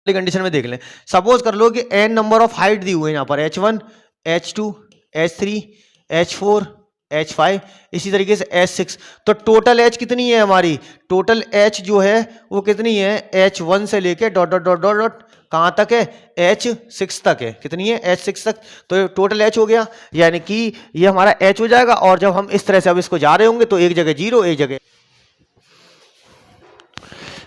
Condition में देख लें, सपोज कर लो कि n नंबर ऑफ हाइट दी हुई है यहाँ पर h1, h2, h3, h4, h5, इसी तरीके से h6। तो टोटल h कितनी है हमारी, टोटल h जो है वो कितनी है, h1 से लेके dot dot dot dot dot कहाँ तक है, h6 तक है। कितनी है, h6 तक। तो टोटल h हो गया, यानी कि ये हमारा h हो जाएगा। और जब हम इस तरह से अब इसको जा रहे होंगे तो एक जगह 0 एक जगह।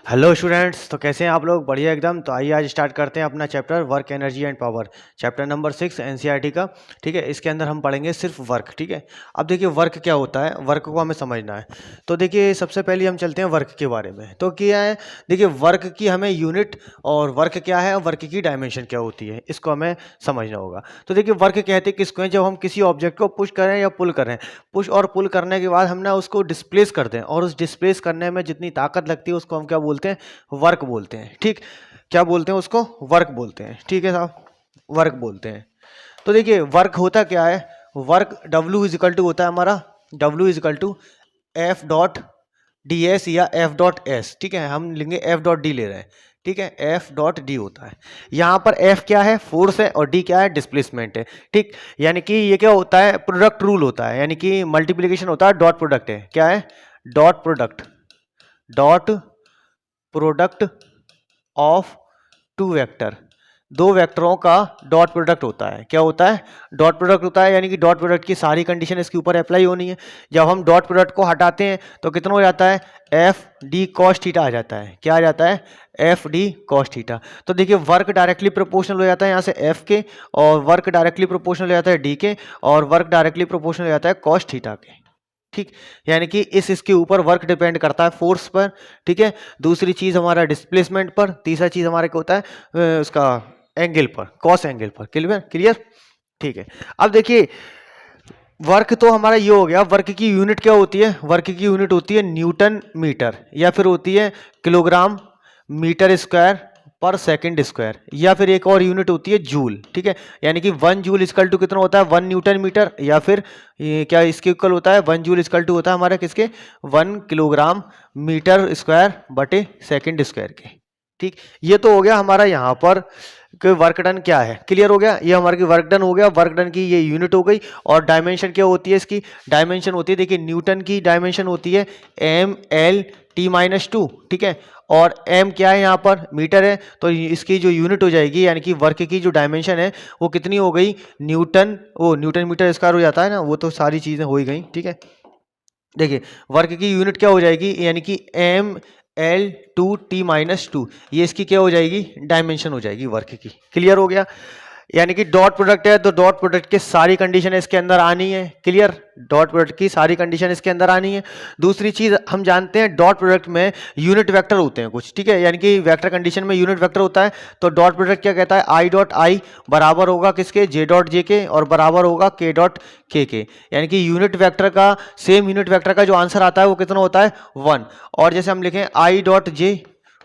हेलो स्टूडेंट्स, तो कैसे हैं आप लोग, बढ़िया एकदम। तो आइए आज स्टार्ट करते हैं अपना chapter work energy and power, chapter number 6 NCERT का। ठीक है, इसके अंदर हम पढ़ेंगे सिर्फ वर्क। ठीक है, अब देखिए वर्क क्या होता है, वर्क को हमें समझना है। तो देखिए सबसे पहले हम चलते हैं वर्क के बारे में। तो क्या है, देखिए वर्क की हमें यूनिट और वर्क क्या है, वर्क की डायमेंशन क्या होती है, इसको हमें समझना होगा। तो देखिए वर्क कहते हैं किसको है, जब हम किसी ऑब्जेक्ट को पुश करें या पुल करें, पुश और पुल करने के बाद हम ना उसको डिस्प्लेस कर दें, और उस डिस्प्लेस करने में जितनी ताकत लगती है उसको हम क्या बोलते हैं, वर्क बोलते हैं। ठीक, क्या बोलते हैं उसको, वर्क बोलते हैं। ठीक है साहब, वर्क बोलते हैं। तो देखिए वर्क होता क्या है, work W is equal to होता है हमारा, W is equal to F dot D S या एफ डॉट एस। ठीक है, हम लेंगे एफ डॉट डी ले रहे हैं। ठीक है, एफ डॉट डी होता है। यहाँ पर एफ क्या है, फोर्स है, और डी क्या है, डिस्प्लेसमेंट है। ठीक, यानी कि ये क्या होता है, प्रोडक्ट रूल होता है, यानी कि मल्टीप्लीकेशन होता है, डॉट प्रोडक्ट है। क्या है, dot product, dot product of two vector, दो वेक्टरों का डॉट प्रोडक्ट होता है। क्या होता है, डॉट प्रोडक्ट होता है, यानी कि डॉट प्रोडक्ट की सारी कंडीशन इसके ऊपर अप्लाई होनी है। जब हम डॉट प्रोडक्ट को हटाते हैं तो कितना हो जाता है, एफ डी कॉस थीटा आ जाता है। क्या आ जाता है, एफ डी कॉस थीटा। तो देखिए वर्क डायरेक्टली प्रोपोर्शनल हो जाता है यहाँ से एफ के, और वर्क डायरेक्टली प्रोपोर्शनल हो जाता है डी के, और वर्क डायरेक्टली प्रोपोर्शनल हो जाता है कॉस थीटा के। ठीक, यानी कि इसके ऊपर वर्क डिपेंड करता है फोर्स पर। ठीक है, दूसरी चीज हमारा डिस्प्लेसमेंट पर, तीसरा चीज हमारे को होता है उसका एंगल पर, कॉस एंगल पर। Clear clear. ठीक है, अब देखिए वर्क तो हमारा ये हो गया। वर्क की यूनिट क्या होती है, वर्क की यूनिट होती है न्यूटन मीटर, या फिर होती है किलोग्राम मीटर स्क्वायर पर सेकंड स्क्वायर, या फिर एक और यूनिट होती है जूल। ठीक है, यानी कि 1 जूल इक्वल टू कितना होता है, 1 न्यूटन मीटर, या फिर ये क्या इसके इक्वल होता है, 1 जूल इक्वल टू होता है हमारा किसके, 1 किलोग्राम मीटर स्क्वायर बटे सेकंड स्क्वायर के। ठीक, ये तो हो गया हमारा यहाँ पर कि वर्क डन क्या है। क्लियर हो गया, ये हमारे की वर्क डन हो गया, वर्क डन की ये यूनिट हो गई। और डायमेंशन क्या होती है, इसकी डायमेंशन होती है, देखिए न्यूटन की डायमेंशन होती है एम एल टी माइनस 2। ठीक है, और m क्या है, यहाँ पर मीटर है, तो इसकी जो यूनिट हो जाएगी, यानी कि वर्क की जो डायमेंशन है वो कितनी हो गई, न्यूटन, वो न्यूटन मीटर स्क्वायर हो जाता है ना, वो तो सारी चीज़ें हो ही गई। ठीक है, देखिए वर्क की यूनिट क्या हो जाएगी, यानी कि M L two T minus 2, ये इसकी क्या हो जाएगी, डायमेंशन हो जाएगी वर्क की। क्लियर हो गया, यानी कि डॉट प्रोडक्ट है तो डॉट प्रोडक्ट की सारी कंडीशन इसके अंदर आनी है। क्लियर, डॉट प्रोडक्ट की सारी कंडीशन इसके अंदर आनी है। दूसरी चीज हम जानते हैं डॉट प्रोडक्ट में यूनिट वेक्टर होते हैं कुछ। ठीक है, यानी कि वेक्टर कंडीशन में यूनिट वेक्टर होता है। तो डॉट प्रोडक्ट क्या कहता है, आई डॉट आई बराबर होगा किसके, जे डॉट जे के, और बराबर होगा के डॉट के। यानी कि यूनिट वेक्टर का, सेम यूनिट वेक्टर का जो आंसर आता है वो कितना होता है, 1। और जैसे हम लिखें आई डॉट जे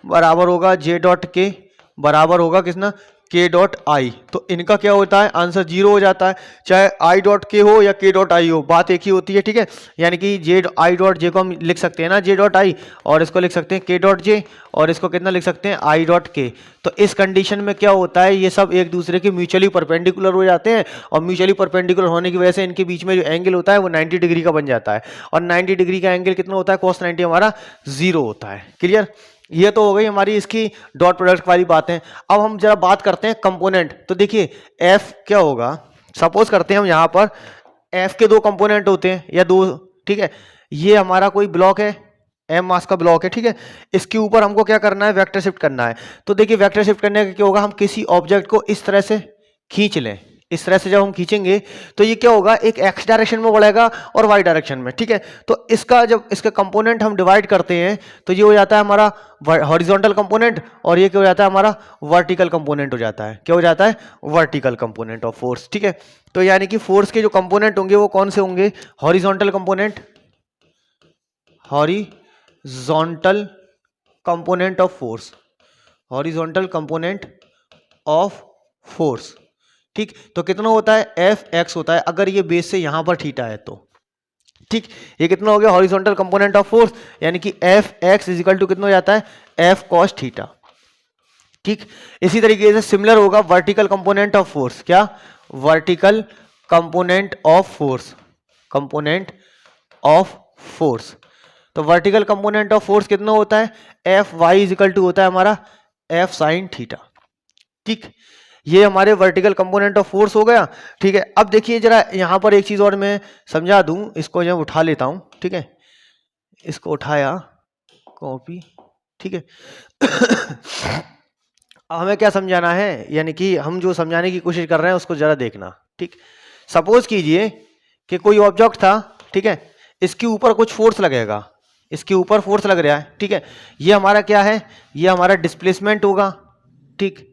बराबर होगा जे डॉट के, बराबर होगा किसना, के डॉट आई, तो इनका क्या होता है, आंसर 0 हो जाता है। चाहे आई डॉट के हो या के डॉट आई हो, बात एक ही होती है। ठीक है, यानी कि जे आई डॉट जे को हम लिख सकते हैं ना जे डॉट आई, और इसको लिख सकते हैं के डॉट जे, और इसको कितना लिख सकते हैं, आई डॉट के। तो इस कंडीशन में क्या होता है, ये सब एक दूसरे के म्यूचुअली परपेंडिकुलर हो जाते हैं, और म्यूचुअली परपेंडिकुलर होने की वजह से इनके बीच में जो एंगल होता है वो 90 डिग्री का बन जाता है। और 90 डिग्री का एंगल कितना होता है, cos 90 हमारा 0 होता है। क्लियर, ये तो हो गई हमारी इसकी डॉट प्रोडक्ट वाली बातें। अब हम जरा बात करते हैं कंपोनेंट। तो देखिए एफ क्या होगा, सपोज करते हैं हम यहाँ पर एफ के 2 कंपोनेंट होते हैं या 2। ठीक है, ये हमारा कोई ब्लॉक है, एम मास का ब्लॉक है। ठीक है, इसके ऊपर हमको क्या करना है, वेक्टर शिफ्ट करना है। तो देखिए वेक्टर शिफ्ट करने का क्या होगा, हम किसी ऑब्जेक्ट को इस तरह से खींच लें। इस तरह से जब हम खींचेंगे तो ये क्या होगा, एक एक्स डायरेक्शन में बढ़ेगा और वाई डायरेक्शन में। ठीक है, तो इसका जब इसका कंपोनेंट हम डिवाइड करते हैं तो ये हो जाता है हमारा हॉरिजॉन्टल कंपोनेंट, और ये क्या हो जाता है हमारा वर्टिकल कंपोनेंट हो जाता है। क्या हो जाता है, वर्टिकल कंपोनेंट ऑफ फोर्स। ठीक है, तो यानी कि फोर्स के जो कंपोनेंट होंगे वो कौन से होंगे, horizontal component, horizontal component of force, horizontal component of force. ठीक, तो कितना होता है, एफ एक्स होता है, अगर ये बेस से यहां पर थीटा है तो। ठीक, ये कितना हो गया, हॉरिजॉन्टल कंपोनेंट ऑफ फोर्स, यानी कि F X is equal to कितना हो जाता है, एफ कॉस थीटा। ठीक, इसी तरीके से सिमिलर होगा वर्टिकल कंपोनेंट ऑफ फोर्स। क्या? Vertical component of force, component of force. तो वर्टिकल कंपोनेंट ऑफ फोर्स कितना होता है? F Y is equal to होता है हमारा एफ साइन थीटा। ठीक, ये हमारे वर्टिकल कंपोनेंट ऑफ फोर्स हो गया। ठीक है, अब देखिए जरा यहां पर एक चीज और मैं समझा दूं, इसको जो उठा लेता हूं। ठीक है, इसको उठाया, कॉपी। ठीक है अब हमें क्या समझाना है, यानी कि हम जो समझाने की कोशिश कर रहे हैं उसको जरा देखना। ठीक, सपोज कीजिए कि कोई ऑब्जेक्ट था। ठीक है, इसके ऊपर कुछ फोर्स लगेगा, इसके ऊपर फोर्स लग रहा है। ठीक है, ये हमारा क्या है? ये हमारा डिस्प्लेसमेंट होगा। ठीक,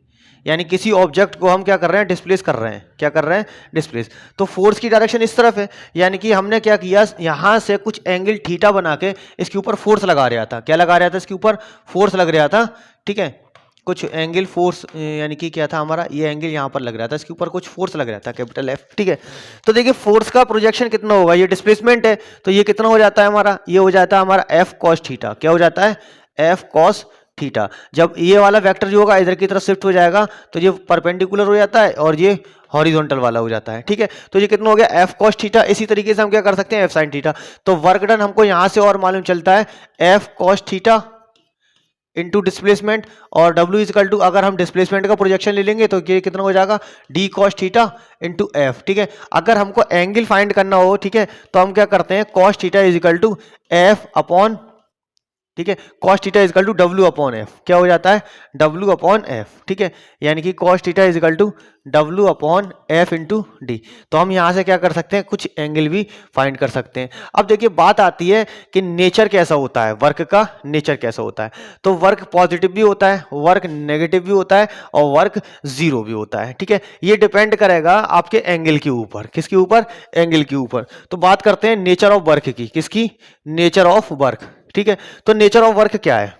यानी किसी ऑब्जेक्ट को हम क्या कर रहे हैं? डिस्प्लेस कर रहे हैं। क्या कर रहे हैं? डिस्प्लेस। तो फोर्स की डायरेक्शन इस तरफ है, यानी कि हमने क्या किया, यहां से कुछ एंगल थीटा बना के इसके ऊपर फोर्स लगा रहा था। क्या लगा रहा था? इसके ऊपर फोर्स लग रहा था। ठीक है, कुछ एंगल फोर्स, यानी कि क्या था हमारा? ये एंगल यहां पर लग रहा था, इसके ऊपर कुछ फोर्स लग रहा था, कैपिटल एफ। ठीक है, तो देखिए फोर्स का प्रोजेक्शन कितना होगा? ये डिस्प्लेसमेंट है, तो ये कितना हो जाता है हमारा? ये हो जाता है हमारा एफ कॉस थीटा। क्या हो जाता है? F cos theta. जब ये वाला वेक्टर जो होगा इधर की तरफ शिफ्ट हो जाएगा तो ये परपेंडिकुलर हो जाता है और ये हॉरिजॉन्टल वाला हो जाता है। ठीक है, तो ये कितना हो गया? F cos theta. इसी तरीके से हम क्या कर सकते हैं? F sine theta. तो वर्क डन हमको यहां से और मालूम चलता है F cos theta into displacement, और W इज इक्वल टू, अगर हम डिस्प्लेसमेंट का प्रोजेक्शन ले लेंगे तो ये कितना हो जाएगा? D cos theta into F. ठीक है, अगर हमको एंगल फाइंड करना हो, ठीक है, तो हम क्या करते हैं? Cos theta is equal to F upon, ठीक है, cos theta is equal to W upon F. क्या हो जाता है? W upon F. ठीक है, यानी कि cos theta is equal to W upon F into D. तो हम यहां से क्या कर सकते हैं? कुछ एंगल भी फाइंड कर सकते हैं। अब देखिए बात आती है कि नेचर कैसा होता है, वर्क का नेचर कैसा होता है। तो वर्क पॉजिटिव भी होता है, वर्क नेगेटिव भी होता है, और वर्क जीरो भी होता है। ठीक है, ये डिपेंड करेगा आपके एंगल के ऊपर। किसके ऊपर? एंगल के ऊपर। तो बात करते हैं नेचर ऑफ वर्क की। किसकी? Nature of work. ठीक है, तो नेचर ऑफ वर्क क्या है,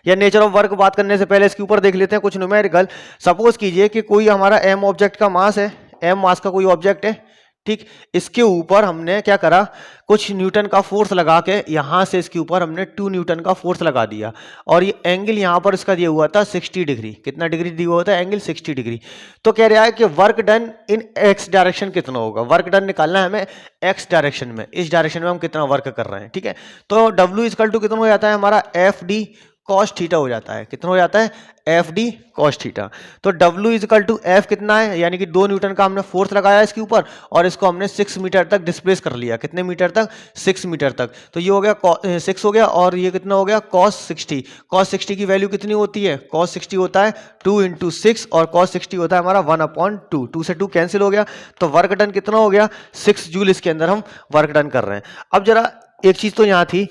या नेचर ऑफ वर्क बात करने से पहले इसके ऊपर देख लेते हैं कुछ न्यूमेरिकल। सपोज कीजिए कि कोई हमारा एम ऑब्जेक्ट का मास है, एम मास का कोई ऑब्जेक्ट है। ठीक, इसके ऊपर हमने क्या करा? कुछ न्यूटन का फोर्स लगा के यहां से इसके ऊपर हमने 2 न्यूटन का फोर्स लगा दिया, और ये एंगल यहां पर इसका दिया हुआ था 60 डिग्री। कितना डिग्री दिया हुआ था? Angle 60 degree. तो कह रहा है कि वर्क डन इन एक्स डायरेक्शन कितना होगा? वर्क डन निकालना है हमें एक्स डायरेक्शन में, इस डायरेक्शन में हम कितना वर्क कर रहे हैं। ठीक है, तो W इक्वल टू कितना हो जाता है हमारा? एफ डी कॉस थीटा हो जाता है। कितना हो जाता है? F D cos theta. तो W is equal to F कितना है? यानी कि 2 न्यूटन का हमने फोर्स लगाया इसके ऊपर, और इसको हमने 6 मीटर तक डिस्प्लेस कर लिया। कितने मीटर तक? 6 मीटर तक। तो ये हो गया 6 हो गया, और ये कितना हो गया? कॉस 60। कॉस 60 की वैल्यू कितनी होती है? कॉस 60 होता है 2 इंटू 6, और कॉस 60 होता है हमारा 1/2। 2 से 2 कैंसिल हो गया, तो वर्क डन कितना हो गया? 6 जूल इसके अंदर हम वर्क डन कर रहे हैं। अब जरा एक चीज तो यहाँ थी,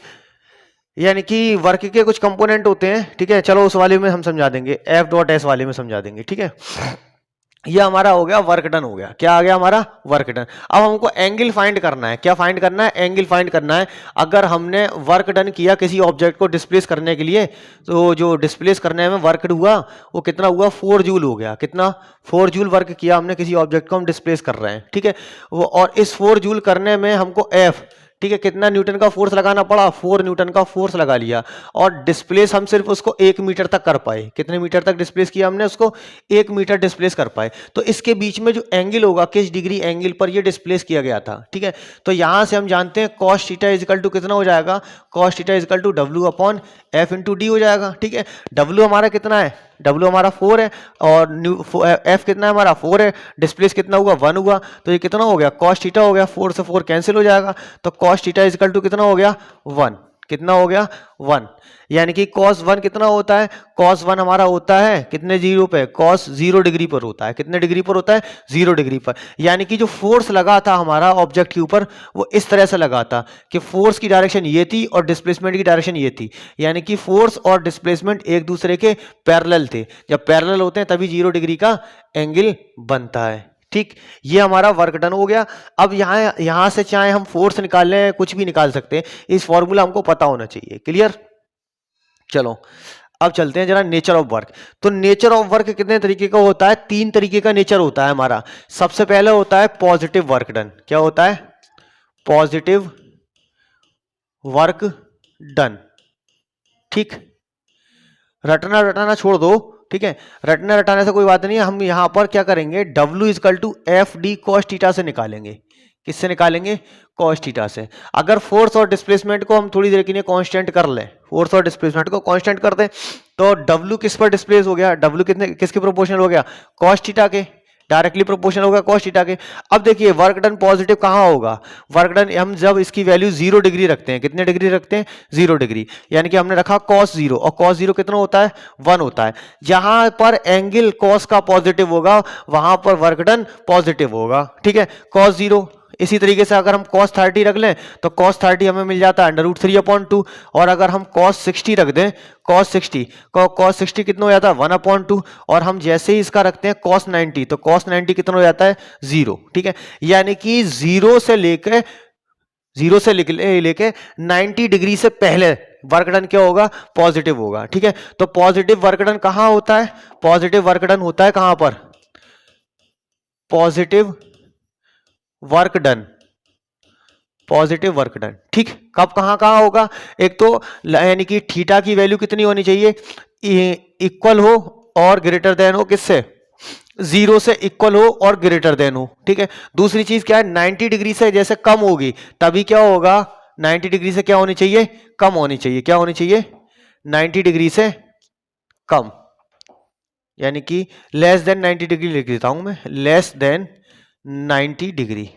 यानी कि वर्क के कुछ कंपोनेंट होते हैं। ठीक है, चलो उस वाले में हम समझा देंगे, एफ डॉट एस वाले में समझा देंगे। ठीक है, ये हमारा हो गया वर्क डन हो गया। क्या आ गया हमारा? Work done. अब हमको एंगल फाइंड करना है। क्या फाइंड करना है? एंगल फाइंड करना है। अगर हमने वर्क डन किया किसी ऑब्जेक्ट को डिस्प्लेस करने के लिए, तो जो डिस्प्लेस करने में वर्क हुआ वो कितना हुआ? 4 जूल हो गया। कितना? 4 जूल वर्क किया हमने, किसी ऑब्जेक्ट को हम डिस्प्लेस कर रहे हैं। ठीक है, वो, और इस 4 जूल करने में हमको एफ, ठीक है, कितना न्यूटन का फोर्स लगाना पड़ा? 4 न्यूटन का फोर्स लगा लिया, और डिस्प्लेस हम सिर्फ उसको 1 मीटर तक कर पाए। कितने मीटर तक डिस्प्लेस किया हमने उसको? 1 मीटर डिस्प्लेस कर पाए। तो इसके बीच में जो एंगल होगा, किस डिग्री एंगल पर ये डिस्प्लेस किया गया था। ठीक है, तो यहां से हम जानते हैं cos theta is equal to कितना हो जाएगा? Cos theta is equal to W upon F into D हो जाएगा। ठीक है, डब्ल्यू हमारा कितना है? डब्ल्यू हमारा 4 है, और एफ कितना है हमारा? 4 है। डिस्प्लेस कितना हुआ? 1 हुआ। तो ये कितना हो गया? कॉस थीटा हो गया। 4 से 4 कैंसिल हो जाएगा, तो cos theta is equal to कितना हो गया? 1। कितना हो गया? 1। यानी कि cos 1 कितना होता है? cos 1 हमारा होता है कितने जीरो पे? cos 0 डिग्री पर होता है। कितने डिग्री पर होता है? 0 डिग्री पर। यानी कि जो फोर्स लगा था हमारा ऑब्जेक्ट के ऊपर, वो इस तरह से लगा था कि फोर्स की डायरेक्शन ये थी और डिस्प्लेसमेंट की डायरेक्शन ये थी। यानी कि फोर्स और डिस्प्लेसमेंट एक दूसरे के पैरेलल थे। जब पैरेलल होते हैं तभी 0 डिग्री का एंगल बनता है। ठीक, ये हमारा वर्क डन हो गया। अब यहां से चाहे हम फोर्स निकाल लें, कुछ भी निकाल सकते हैं, इस फॉर्मूला हमको पता होना चाहिए। क्लियर? चलो अब चलते हैं जरा नेचर ऑफ वर्क। तो नेचर ऑफ वर्क कितने तरीके का होता है? 3 तरीके का नेचर होता है हमारा। सबसे पहले होता है पॉजिटिव वर्क डन। क्या होता है? Positive work done. ठीक, रटना रटाना छोड़ दो, ठीक है, रटने रटाने से कोई बात नहीं है। हम यहाँ पर क्या करेंगे, W is equal to F D cos theta से निकालेंगे। किससे निकालेंगे? कॉस थीटा से। अगर फोर्स और डिस्प्लेसमेंट को हम थोड़ी देर के लिए कांस्टेंट कर लें, फोर्स और डिस्प्लेसमेंट को कांस्टेंट कर दें, तो W किस पर डिस्प्लेस हो गया? W कितने किसके प्रोपोर्शनल हो गया? कॉस थीटा के, डायरेक्टली प्रोपोर्शनल होगा कॉस थीटा के। अब देखिए वर्क डन पॉजिटिव कहां होगा? वर्क डन हम जब इसकी वैल्यू 0 डिग्री रखते हैं, कितने डिग्री रखते हैं? 0 डिग्री, यानी कि हमने रखा cos 0, और cos 0 कितना होता है? 1 होता है। जहां पर एंगल cos का पॉजिटिव होगा वहां पर वर्क डन पॉजिटिव होगा, ठीक है, cos 0। इसी तरीके से अगर हम cos 30 रख लें तो cos 30 हमें मिल जाता है √3/2, और अगर हम cos 60 रख दें, cos 60 कितना हो जाता है? 1/2, और हम जैसे ही इसका रखते हैं cos 90, तो cos 90 कितना हो जाता है? 0, ठीक है। यानी कि 0 से लेके 90 डिग्री से पहले वर्क डन क्या होगा? पॉजिटिव होगा, ठीक है। तो पॉजिटिव वर्क डन कहां होता है? पॉजिटिव वर्क डन होता है कहां पर? Positive work done, positive work done, ठीक। कब कहां कहां होगा? एक तो यानी कि थीटा की वैल्यू कितनी होनी चाहिए? इक्वल हो और ग्रेटर देन हो किससे? 0 से इक्वल हो और ग्रेटर देन हो, ठीक है। दूसरी चीज क्या है? 90 डिग्री से जैसे कम होगी तभी क्या होगा? 90 डिग्री से क्या होनी चाहिए? कम होनी चाहिए। क्या होनी चाहिए? 90 डिग्री से कम, यानी कि लेस देन 90 डिग्री लिख देता हूं मैं, लेस देन 90 डिग्री।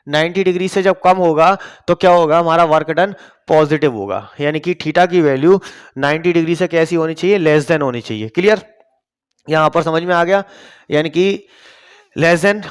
90 डिग्री से जब कम होगा तो क्या होगा? हमारा वर्क डन पॉजिटिव होगा, यानी कि थीटा की वैल्यू 90 डिग्री से कैसी होनी चाहिए? लेस देन होनी चाहिए। क्लियर? यहां पर समझ में आ गया, यानी कि लेस देन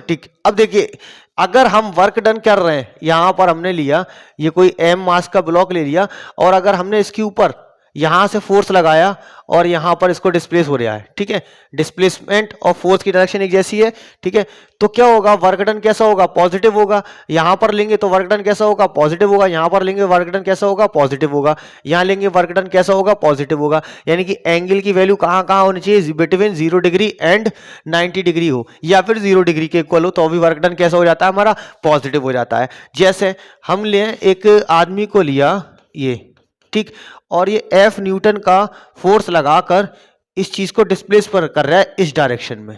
ठीक। अब देखिए अगर हम वर्क डन कर रहे हैं, यहां पर हमने लिया ये कोई m मास का ब्लॉक ले लिया, और अगर हमने इसके ऊपर यहां से फोर्स लगाया और यहां पर इसको डिस्प्लेस हो रहा है, ठीक है, डिस्प्लेसमेंट और फोर्स की डायरेक्शन एक जैसी है, ठीक है, तो क्या होगा? वर्क डन कैसा होगा? पॉजिटिव होगा। यहां पर लेंगे तो वर्क डन कैसा होगा? पॉजिटिव होगा। यहां पर लेंगे वर्क डन कैसा होगा? पॉजिटिव होगा। यहां लेंगे वर्क डन कैसा होगा? पॉजिटिव होगा। यानी कि एंगल की वैल्यू कहां कहां होनी चाहिए? बिटवीन 0 डिग्री एंड 90 डिग्री हो, या फिर 0 डिग्री के इक्वल हो, तो भी वर्क डन कैसा हो जाता है? हमारा पॉजिटिव हो जाता है। जैसे हम ले एक आदमी को लिया ये, ठीक, और ये F न्यूटन का फोर्स लगाकर इस चीज को डिस्प्लेस पर कर रहा है इस डायरेक्शन में,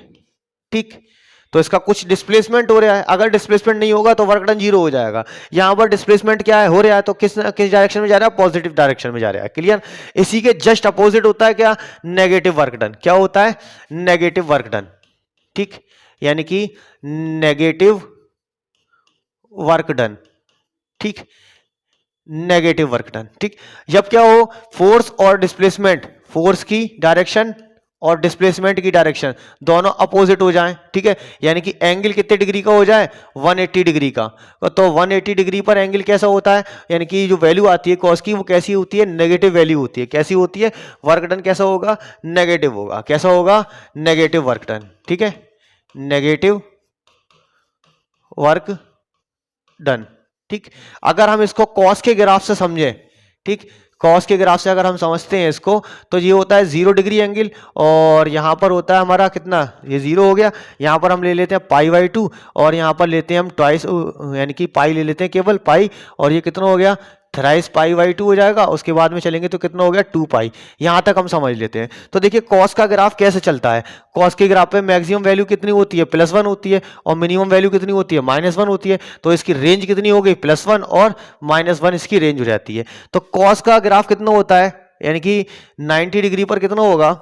ठीक, तो इसका कुछ डिस्प्लेसमेंट हो रहा है। अगर डिस्प्लेसमेंट नहीं होगा तो वर्क डन 0 हो जाएगा। यहां पर डिस्प्लेसमेंट क्या है? हो रहा है, तो किस डायरेक्शन में जा रहा है? पॉजिटिव डायरेक्शन में जा रहा है। क्लियर? इसी के जस्ट अपोजिट होता है क्या? Negative work done. क्या होता है? नेगेटिव वर्क डन, ठीक, यानी कि नेगेटिव वर्क डन, ठीक, नेगेटिव वर्क डन, ठीक। जब क्या हो? फोर्स और डिस्प्लेसमेंट, फोर्स की डायरेक्शन और डिस्प्लेसमेंट की डायरेक्शन दोनों अपोजिट हो जाएं, ठीक है, यानी कि एंगल कितने डिग्री का हो जाए? 180 डिग्री का। तो 180 डिग्री पर एंगल कैसा होता है? यानी कि जो वैल्यू आती है कॉस की वो कैसी होती है? नेगेटिव वैल्यू होती है। कैसी होती है? वर्क डन कैसा होगा? नेगेटिव होगा। कैसा होगा? नेगेटिव वर्क डन, ठीक है, नेगेटिव वर्क डन, ठीक। अगर हम इसको कॉस के ग्राफ से समझें, ठीक, कॉस के ग्राफ से अगर हम समझते हैं इसको, तो ये होता है 0 डिग्री एंगल, और यहां पर होता है हमारा कितना? ये 0 हो गया। यहां पर हम ले लेते हैं π/2, और यहां पर लेते हैं हम ट्वाइस, यानी कि पाई ले लेते हैं, केवल पाई, और ये कितना हो गया? थ्राइस π/2 हो जाएगा। उसके बाद में चलेंगे तो कितना हो गया? 2π। यहां तक हम समझ लेते हैं। तो देखिए कॉस का ग्राफ कैसे चलता है। कॉस के ग्राफ पे मैक्सिमम वैल्यू कितनी होती है? +1 होती है, और मिनिमम वैल्यू कितनी होती है? -1 होती है। तो इसकी रेंज कितनी हो गई? +1 और -1 इसकी रेंज हो जाती है। तो कॉस का ग्राफ कितना होता है? यानी कि 90 डिग्री पर कितना होगा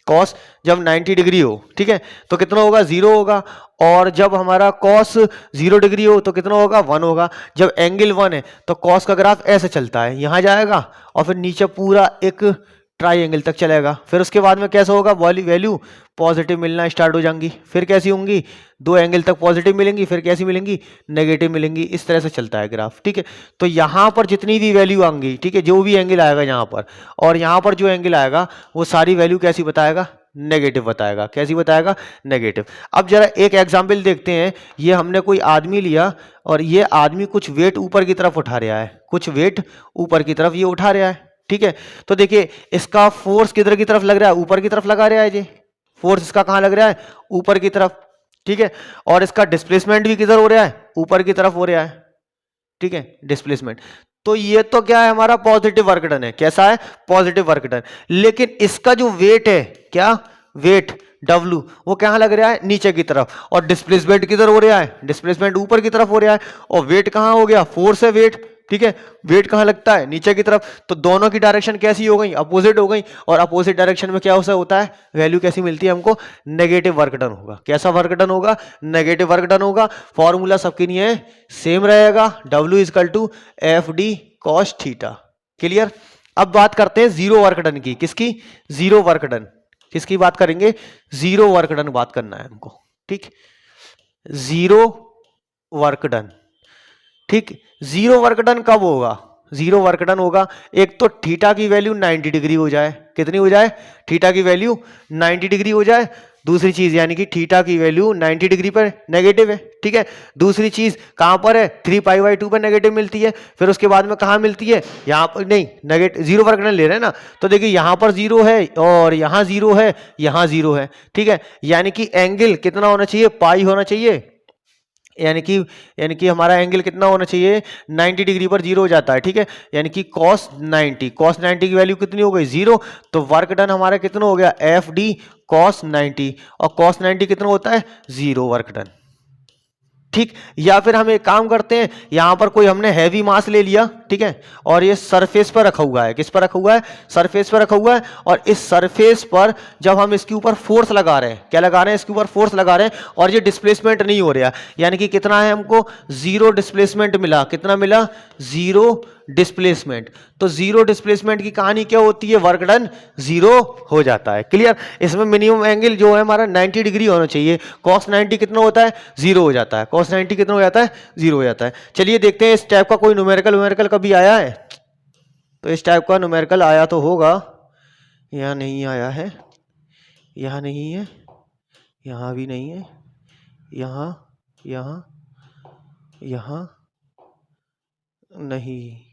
कॉस? जब 90 डिग्री हो, ठीक है, तो कितना होगा? 0 होगा। और जब हमारा कॉस 0 डिग्री हो तो कितना होगा? 1 होगा। जब एंगल 1 है तो कॉस का ग्राफ ऐसे चलता है, यहां जाएगा और फिर नीचे पूरा एक ट्राइंगल तक चलेगा। फिर उसके बाद में कैसा होगा? वैल्यू पॉजिटिव मिलना स्टार्ट हो जाएंगी। फिर कैसी होंगी? 2 एंगल तक पॉजिटिव मिलेंगी, फिर कैसी मिलेंगी? नेगेटिव मिलेंगी। इस तरह से चलता है ग्राफ, ठीक है। तो यहां पर जितनी भी वैल्यू आएंगी, ठीक है, जो भी एंगल आएगा यहां पर, और यहां पर जो एंगल आएगा वो सारी वैल्यू कैसी बताएगा? नेगेटिव बताएगा। कैसी बताएगा? नेगेटिव। अब जरा एक एग्जाम्पल देखते हैं। ये हमने कोई आदमी लिया, और ये आदमी कुछ वेट ऊपर की तरफ उठा रहा है, कुछ वेट ऊपर की तरफ ये उठा रहा है, ठीक है। तो देखिए इसका फोर्स किधर की तरफ लग रहा है? ऊपर की तरफ लगा रहा है। ये फोर्स इसका कहां लग रहा है? ऊपर की तरफ, ठीक है। और इसका डिस्प्लेसमेंट भी किधर हो रहा है? ऊपर की तरफ हो रहा है, ठीक है, डिस्प्लेसमेंट। तो ये तो क्या है, हमारा पॉजिटिव वर्क डन है। कैसा है, पॉजिटिव वर्क डन। लेकिन इसका जो वेट है, क्या वेट W, वो कहां लग रहा है, नीचे की तरफ, और डिस्प्लेसमेंट किधर हो रहा है, डिस्प्लेसमेंट ऊपर की तरफ हो रहा है, और वेट कहां हो गया, फोर्स है वेट, ठीक है, वेट कहां लगता है, नीचे की तरफ। तो दोनों की डायरेक्शन कैसी हो गई, अपोजिट हो गई, और अपोजिट डायरेक्शन में क्या होता है, वैल्यू कैसी मिलती है हमको, नेगेटिव वर्क डन होगा। कैसा वर्क डन होगा, नेगेटिव वर्क डन होगा। फॉर्मूला सबके लिए सेम रहेगा, W is equal to F D cos theta. Clear. अब बात करते हैं जीरो वर्क डन की। किसकी, जीरो वर्क डन। किसकी बात करेंगे, जीरो वर्क डन बात करना है हमको, ठीक, जीरो वर्क डन। ठीक, जीरो वर्क डन कब होगा, जीरो वर्क डन होगा एक तो थीटा की वैल्यू 90 डिग्री हो जाए। कितनी हो जाए, थीटा की वैल्यू 90 डिग्री हो जाए। दूसरी चीज यानी कि थीटा की वैल्यू 90 डिग्री पर नेगेटिव है, ठीक है। दूसरी चीज कहां पर है, 3π/2 पर नेगेटिव मिलती है। फिर उसके बाद में कहां मिलती है, यहां पर नहीं, नेगेटिव जीरो वर्क डन ले रहे हैं ना, तो देखिए यहां पर जीरो है और यहां जीरो है, यहां जीरो है, ठीक है। यानी कि एंगल कितना होना चाहिए, पाई होना चाहिए। यानी कि हमारा एंगल कितना होना चाहिए, 90 डिग्री पर जीरो हो जाता है, ठीक है। यानी कि cos 90 की वैल्यू कितनी हो गई, जीरो। तो वर्क डन हमारा कितना हो गया, एफ डी cos 90, और cos 90 कितना होता है, जीरो वर्क डन, ठीक। या फिर हम एक काम करते हैं, यहां पर कोई हमने हैवी मास ले लिया, ठीक है, और ये सरफेस पर रखा हुआ है। किस पर रखा हुआ है, सरफेस पर रखा हुआ है। और इस सरफेस पर जब हम इसके ऊपर फोर्स लगा रहे हैं, क्या लगा रहे हैं, इसके ऊपर फोर्स लगा रहे हैं, और ये डिस्प्लेसमेंट नहीं हो रहा, यानी कि कितना है हमको, जीरो डिस्प्लेसमेंट मिला। कितना मिला, जीरो डिस्प्लेसमेंट। तो जीरो डिस्प्लेसमेंट की कहानी क्या होती है, वर्क डन जीरो हो जाता है। क्लियर। इसमें मिनिमम एंगल जो है हमारा 90 डिग्री होना चाहिए। cos 90 कितना होता है, जीरो हो जाता है। cos 90 कितना हो जाता है, जीरो हो जाता है। चलिए देखते हैं इस टाइप का कोई न्यूमेरिकल कभी आया है। तो इस टाइप का न्यूमेरिकल आया तो होगा, यहां नहीं आया है, यहां नहीं है, यहां भी नहीं है, यहां, यहां, यहां नहीं,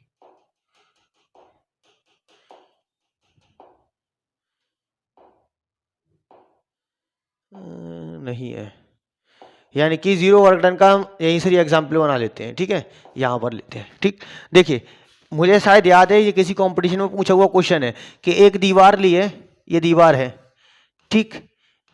नहीं है। यानी कि जीरो वर्क डन का हम यहीं से एग्जाम्पल बना लेते हैं, ठीक है, यहां पर लेते हैं, ठीक। देखिए मुझे शायद याद है, ये किसी कंपटीशन में पूछा हुआ क्वेश्चन है कि एक दीवार ली है, ये दीवार है, ठीक,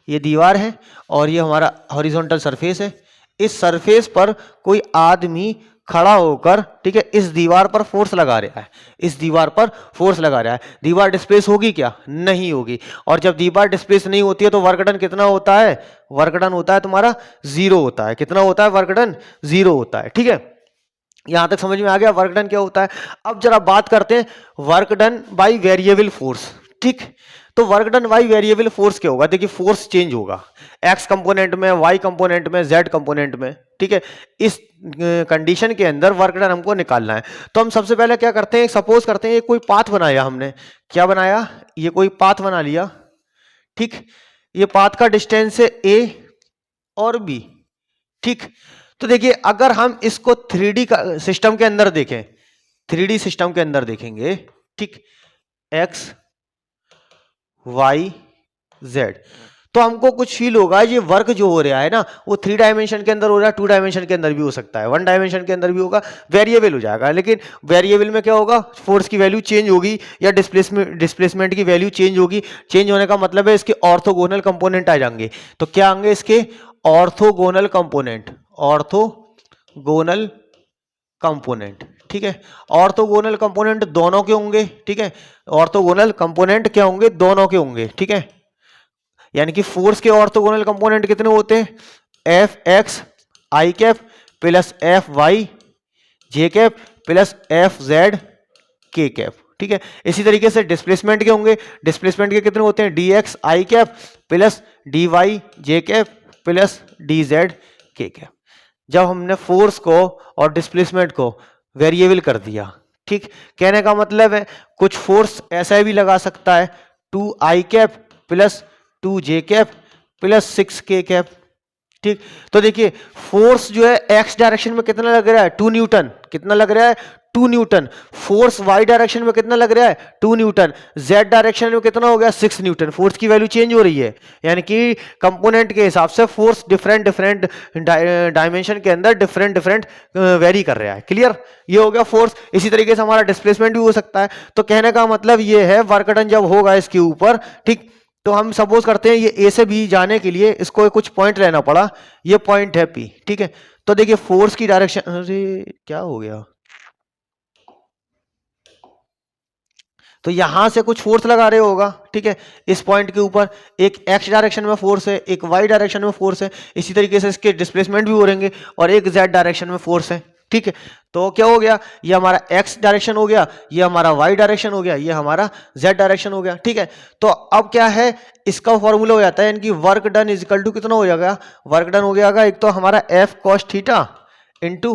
ये दीवार है, और ये हमारा हॉरिजॉन्टल सरफेस है। इस सरफेस पर कोई आदमी खड़ा होकर, ठीक है, इस दीवार पर फोर्स लगा रहा है, इस दीवार पर फोर्स लगा रहा है। दीवार डिस्प्लेस होगी क्या, नहीं होगी। और जब दीवार डिस्प्लेस नहीं होती है तो वर्क डन कितना होता है, वर्क डन होता है तुम्हारा जीरो होता है। कितना होता है, वर्क डन जीरो होता है, ठीक है। यहां तक समझ में आ गया वर्क डन क्या होता है। अब जरा बात करते हैं work done by variable force, ठीक। तो work done by variable force क्या होगा, देखिए फोर्स चेंज होगा एक्स कंपोनेंट में, वाई कंपोनेंट में, जेड कंपोनेंट में, ठीक है। इस कंडीशन के अंदर वर्क डन हमको निकालना है। तो हम सबसे पहले क्या करते हैं, सपोज करते हैं ये कोई पाथ बनाया हमने, क्या बनाया, ये कोई पाथ बना लिया, ठीक। ये पाथ का डिस्टेंस है ए और बी, ठीक। तो देखिए अगर हम इसको 3D का सिस्टम के अंदर देखें, 3D सिस्टम के अंदर देखेंगे, ठीक, एक्स वाई जेड, तो हमको कुछ फील होगा ये वर्क जो हो रहा है ना, वो 3 डायमेंशन के अंदर हो रहा है, 2 डायमेंशन के अंदर भी हो सकता है, 1 डायमेंशन के अंदर भी होगा, वेरिएबल हो जाएगा। लेकिन वेरिएबल में क्या होगा, फोर्स की वैल्यू चेंज होगी या डिस्प्लेसमेंट की वैल्यू चेंज होगी। चेंज होने का मतलब है इसके ऑर्थोगोनल कंपोनेंट आ जाएंगे। तो क्या आएंगे इसके ऑर्थोगोनल कंपोनेंट, ऑर्थोगोनल कंपोनेंट, ठीक है। ऑर्थोगोनल कंपोनेंट दोनों के होंगे, ठीक है। ऑर्थोगोनल कंपोनेंट क्या होंगे, दोनों के होंगे, ठीक है। यानी कि फोर्स के ऑर्थोगोनल कंपोनेंट कितने होते हैं, F x I cap plus F Y J cap plus F Z K cap, ठीक है। इसी तरीके से डिस्प्लेसमेंट के होंगे, डिस्प्लेसमेंट के कितने होते हैं, D X I cap plus D Y J cap plus D Z K cap. जब हमने फोर्स को और डिस्प्लेसमेंट को वेरिएबल कर दिया, ठीक, कहने का मतलब है कुछ फोर्स ऐसा भी लगा सकता है 2i cap plus 2j cap plus 6k cap, ठीक। तो देखिए फोर्स जो है एक्स डायरेक्शन में कितना लग रहा है, 2 न्यूटन, कितना लग रहा है, 2 न्यूटन। फोर्स वाई डायरेक्शन में कितना लग रहा है 2 न्यूटन, जेड डायरेक्शन में कितना हो गया 6 न्यूटन। फोर्स की वैल्यू चेंज हो रही है, यानी कि कंपोनेंट के हिसाब से फोर्स डिफरेंट डिफरेंट डायमेंशन के अंदर डिफरेंट डिफरेंट वेरी कर रहा है। क्लियर, ये हो गया फोर्स। इसी तरीके से हमारा डिस्प्लेसमेंट भी हो सकता है। तो कहने का मतलब ये है वर्क डन जब होगा इसके ऊपर, ठीक, तो हम सपोज करते हैं ये ए से बी जाने के लिए इसको कुछ पॉइंट लेना पड़ा, ये पॉइंट है पी, ठीक है। तो देखिए फोर्स की डायरेक्शन, अरे क्या हो गया, तो यहां से कुछ फोर्स लगा रहे होगा, ठीक है, इस पॉइंट के ऊपर एक एक्स डायरेक्शन में फोर्स है, एक वाई डायरेक्शन में फोर्स है, इसी तरीके से इसके डिस्प्लेसमेंट भी हो रहेंगे, और एक जेड डायरेक्शन में फोर्स है, ठीक है। तो क्या हो गया, ये हमारा एक्स डायरेक्शन हो गया, ये हमारा वाई डायरेक्शन हो गया, ये हमारा जेड डायरेक्शन हो गया, ठीक है। तो अब क्या है, इसका फॉर्मूला हो जाता है, यानी कि work done is equal to कितना हो जाएगा, वर्क डन हो गया एक तो हमारा F cos theta into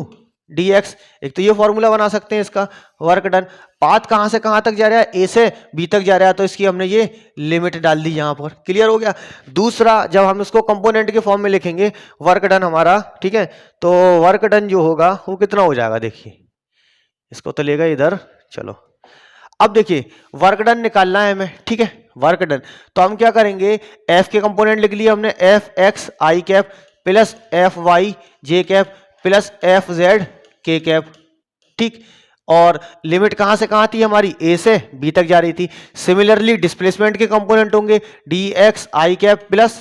dx, एक तो ये फॉर्मूला बना सकते हैं इसका वर्क डन। पाथ कहां से कहां तक जा रहा है, ए से बी तक जा रहा है, तो इसकी हमने ये लिमिट डाल दी यहां पर। क्लियर हो गया। दूसरा, जब हम इसको कंपोनेंट के फॉर्म में लिखेंगे वर्क डन हमारा, ठीक है, तो वर्क डन जो होगा वो कितना हो जाएगा, देखिए इसको तो लेगा इधर, चलो अब देखिए वर्क डन निकालना है हमें, ठीक है, वर्क डन। तो हम क्या करेंगे, एफ के कंपोनेंट लिख लिए हमने, F x I cap plus F Y J cap plus F Z K cap, ठीक। और लिमिट कहां से कहां थी हमारी, ए से बी तक जा रही थी। सिमिलरली डिस्प्लेसमेंट के कंपोनेंट होंगे D X I cap plus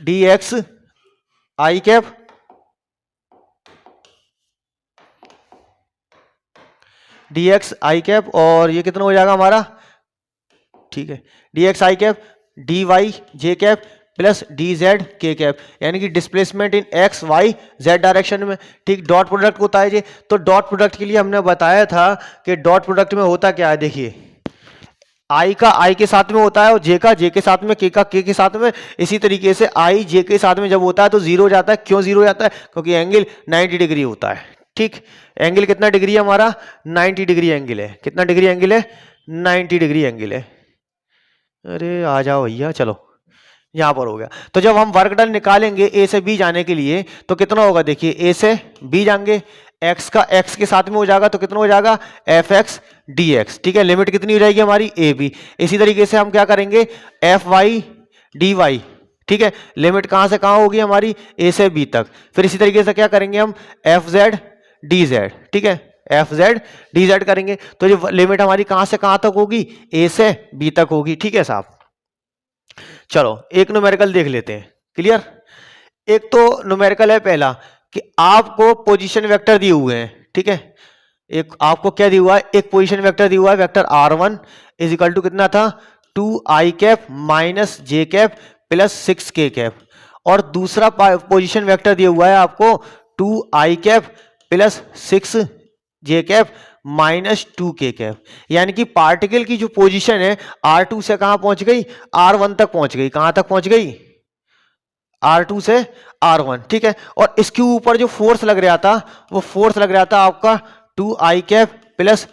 D X I cap D X I cap, और ये कितना हो जाएगा हमारा, ठीक है, D X I cap D Y J cap plus D Z K cap, यानी कि displacement in X Y Z direction में, ठीक। डॉट प्रोडक्ट होता है जी, तो डॉट प्रोडक्ट के लिए हमने बताया था कि डॉट प्रोडक्ट में होता क्या है, देखिए आई का आई के साथ में होता है, और जे का जे के साथ में, के का के के साथ में। इसी तरीके से आई जे के साथ में जब होता है तो जीरो हो जाता है। क्यों जीरो हो जाता है, क्योंकि एंगल 90 डिग्री होता है, ठीक। एंगल कितना डिग्री है हमारा, 90 डिग्री एंगल है। कितना डिग्री एंगल है, 90 डिग्री एंगल है। अरे आ जाओ भैया, चलो यहां पर हो गया। तो जब हम वर्क डन निकालेंगे ए से बी जाने के लिए, तो कितना होगा, देखिए ए से बी जाएंगे, एक्स का एक्स के साथ में हो जाएगा, तो कितना हो जाएगा एफ एक्स डी एक्स, ठीक है। लिमिट कितनी हो जाएगी हमारी ए बी। इसी तरीके से हम क्या करेंगे, एफ वाई डी वाई, ठीक है, लिमिट कहां से कहां होगी हमारी, ए से बी तक। फिर इसी तरीके से क्या करेंगे हम, एफ जेड डी जेड, ठीक है, एफ जेड डी जेड करेंगे। तो ये लिमिट हमारी कहां से कहां तक होगी, ए से बी तक होगी, ठीक है साहब। चलो एक न्यूमेरिकल देख लेते हैं। क्लियर, एक तो न्यूमेरिकल है पहला कि आपको पोजीशन वेक्टर दिए हुए हैं, ठीक है। एक आपको क्या दिया हुआ है, एक पोजीशन वेक्टर दिया हुआ है, vector r1 is equal to कितना था, 2i कैप माइनस जे कैप प्लस 6k कैप। और दूसरा पोजीशन वेक्टर दिया हुआ है आपको 2i cap plus 6j cap minus 2k cap. यानी कि पार्टिकल की जो पोजीशन है r2 से कहां पहुंच गई, r1 तक पहुंच गई। कहां तक पहुंच गई, R2 से R1, ठीक है। और इसके ऊपर जो फोर्स लग रहा था, वो फोर्स लग रहा था आपका 2i cap plus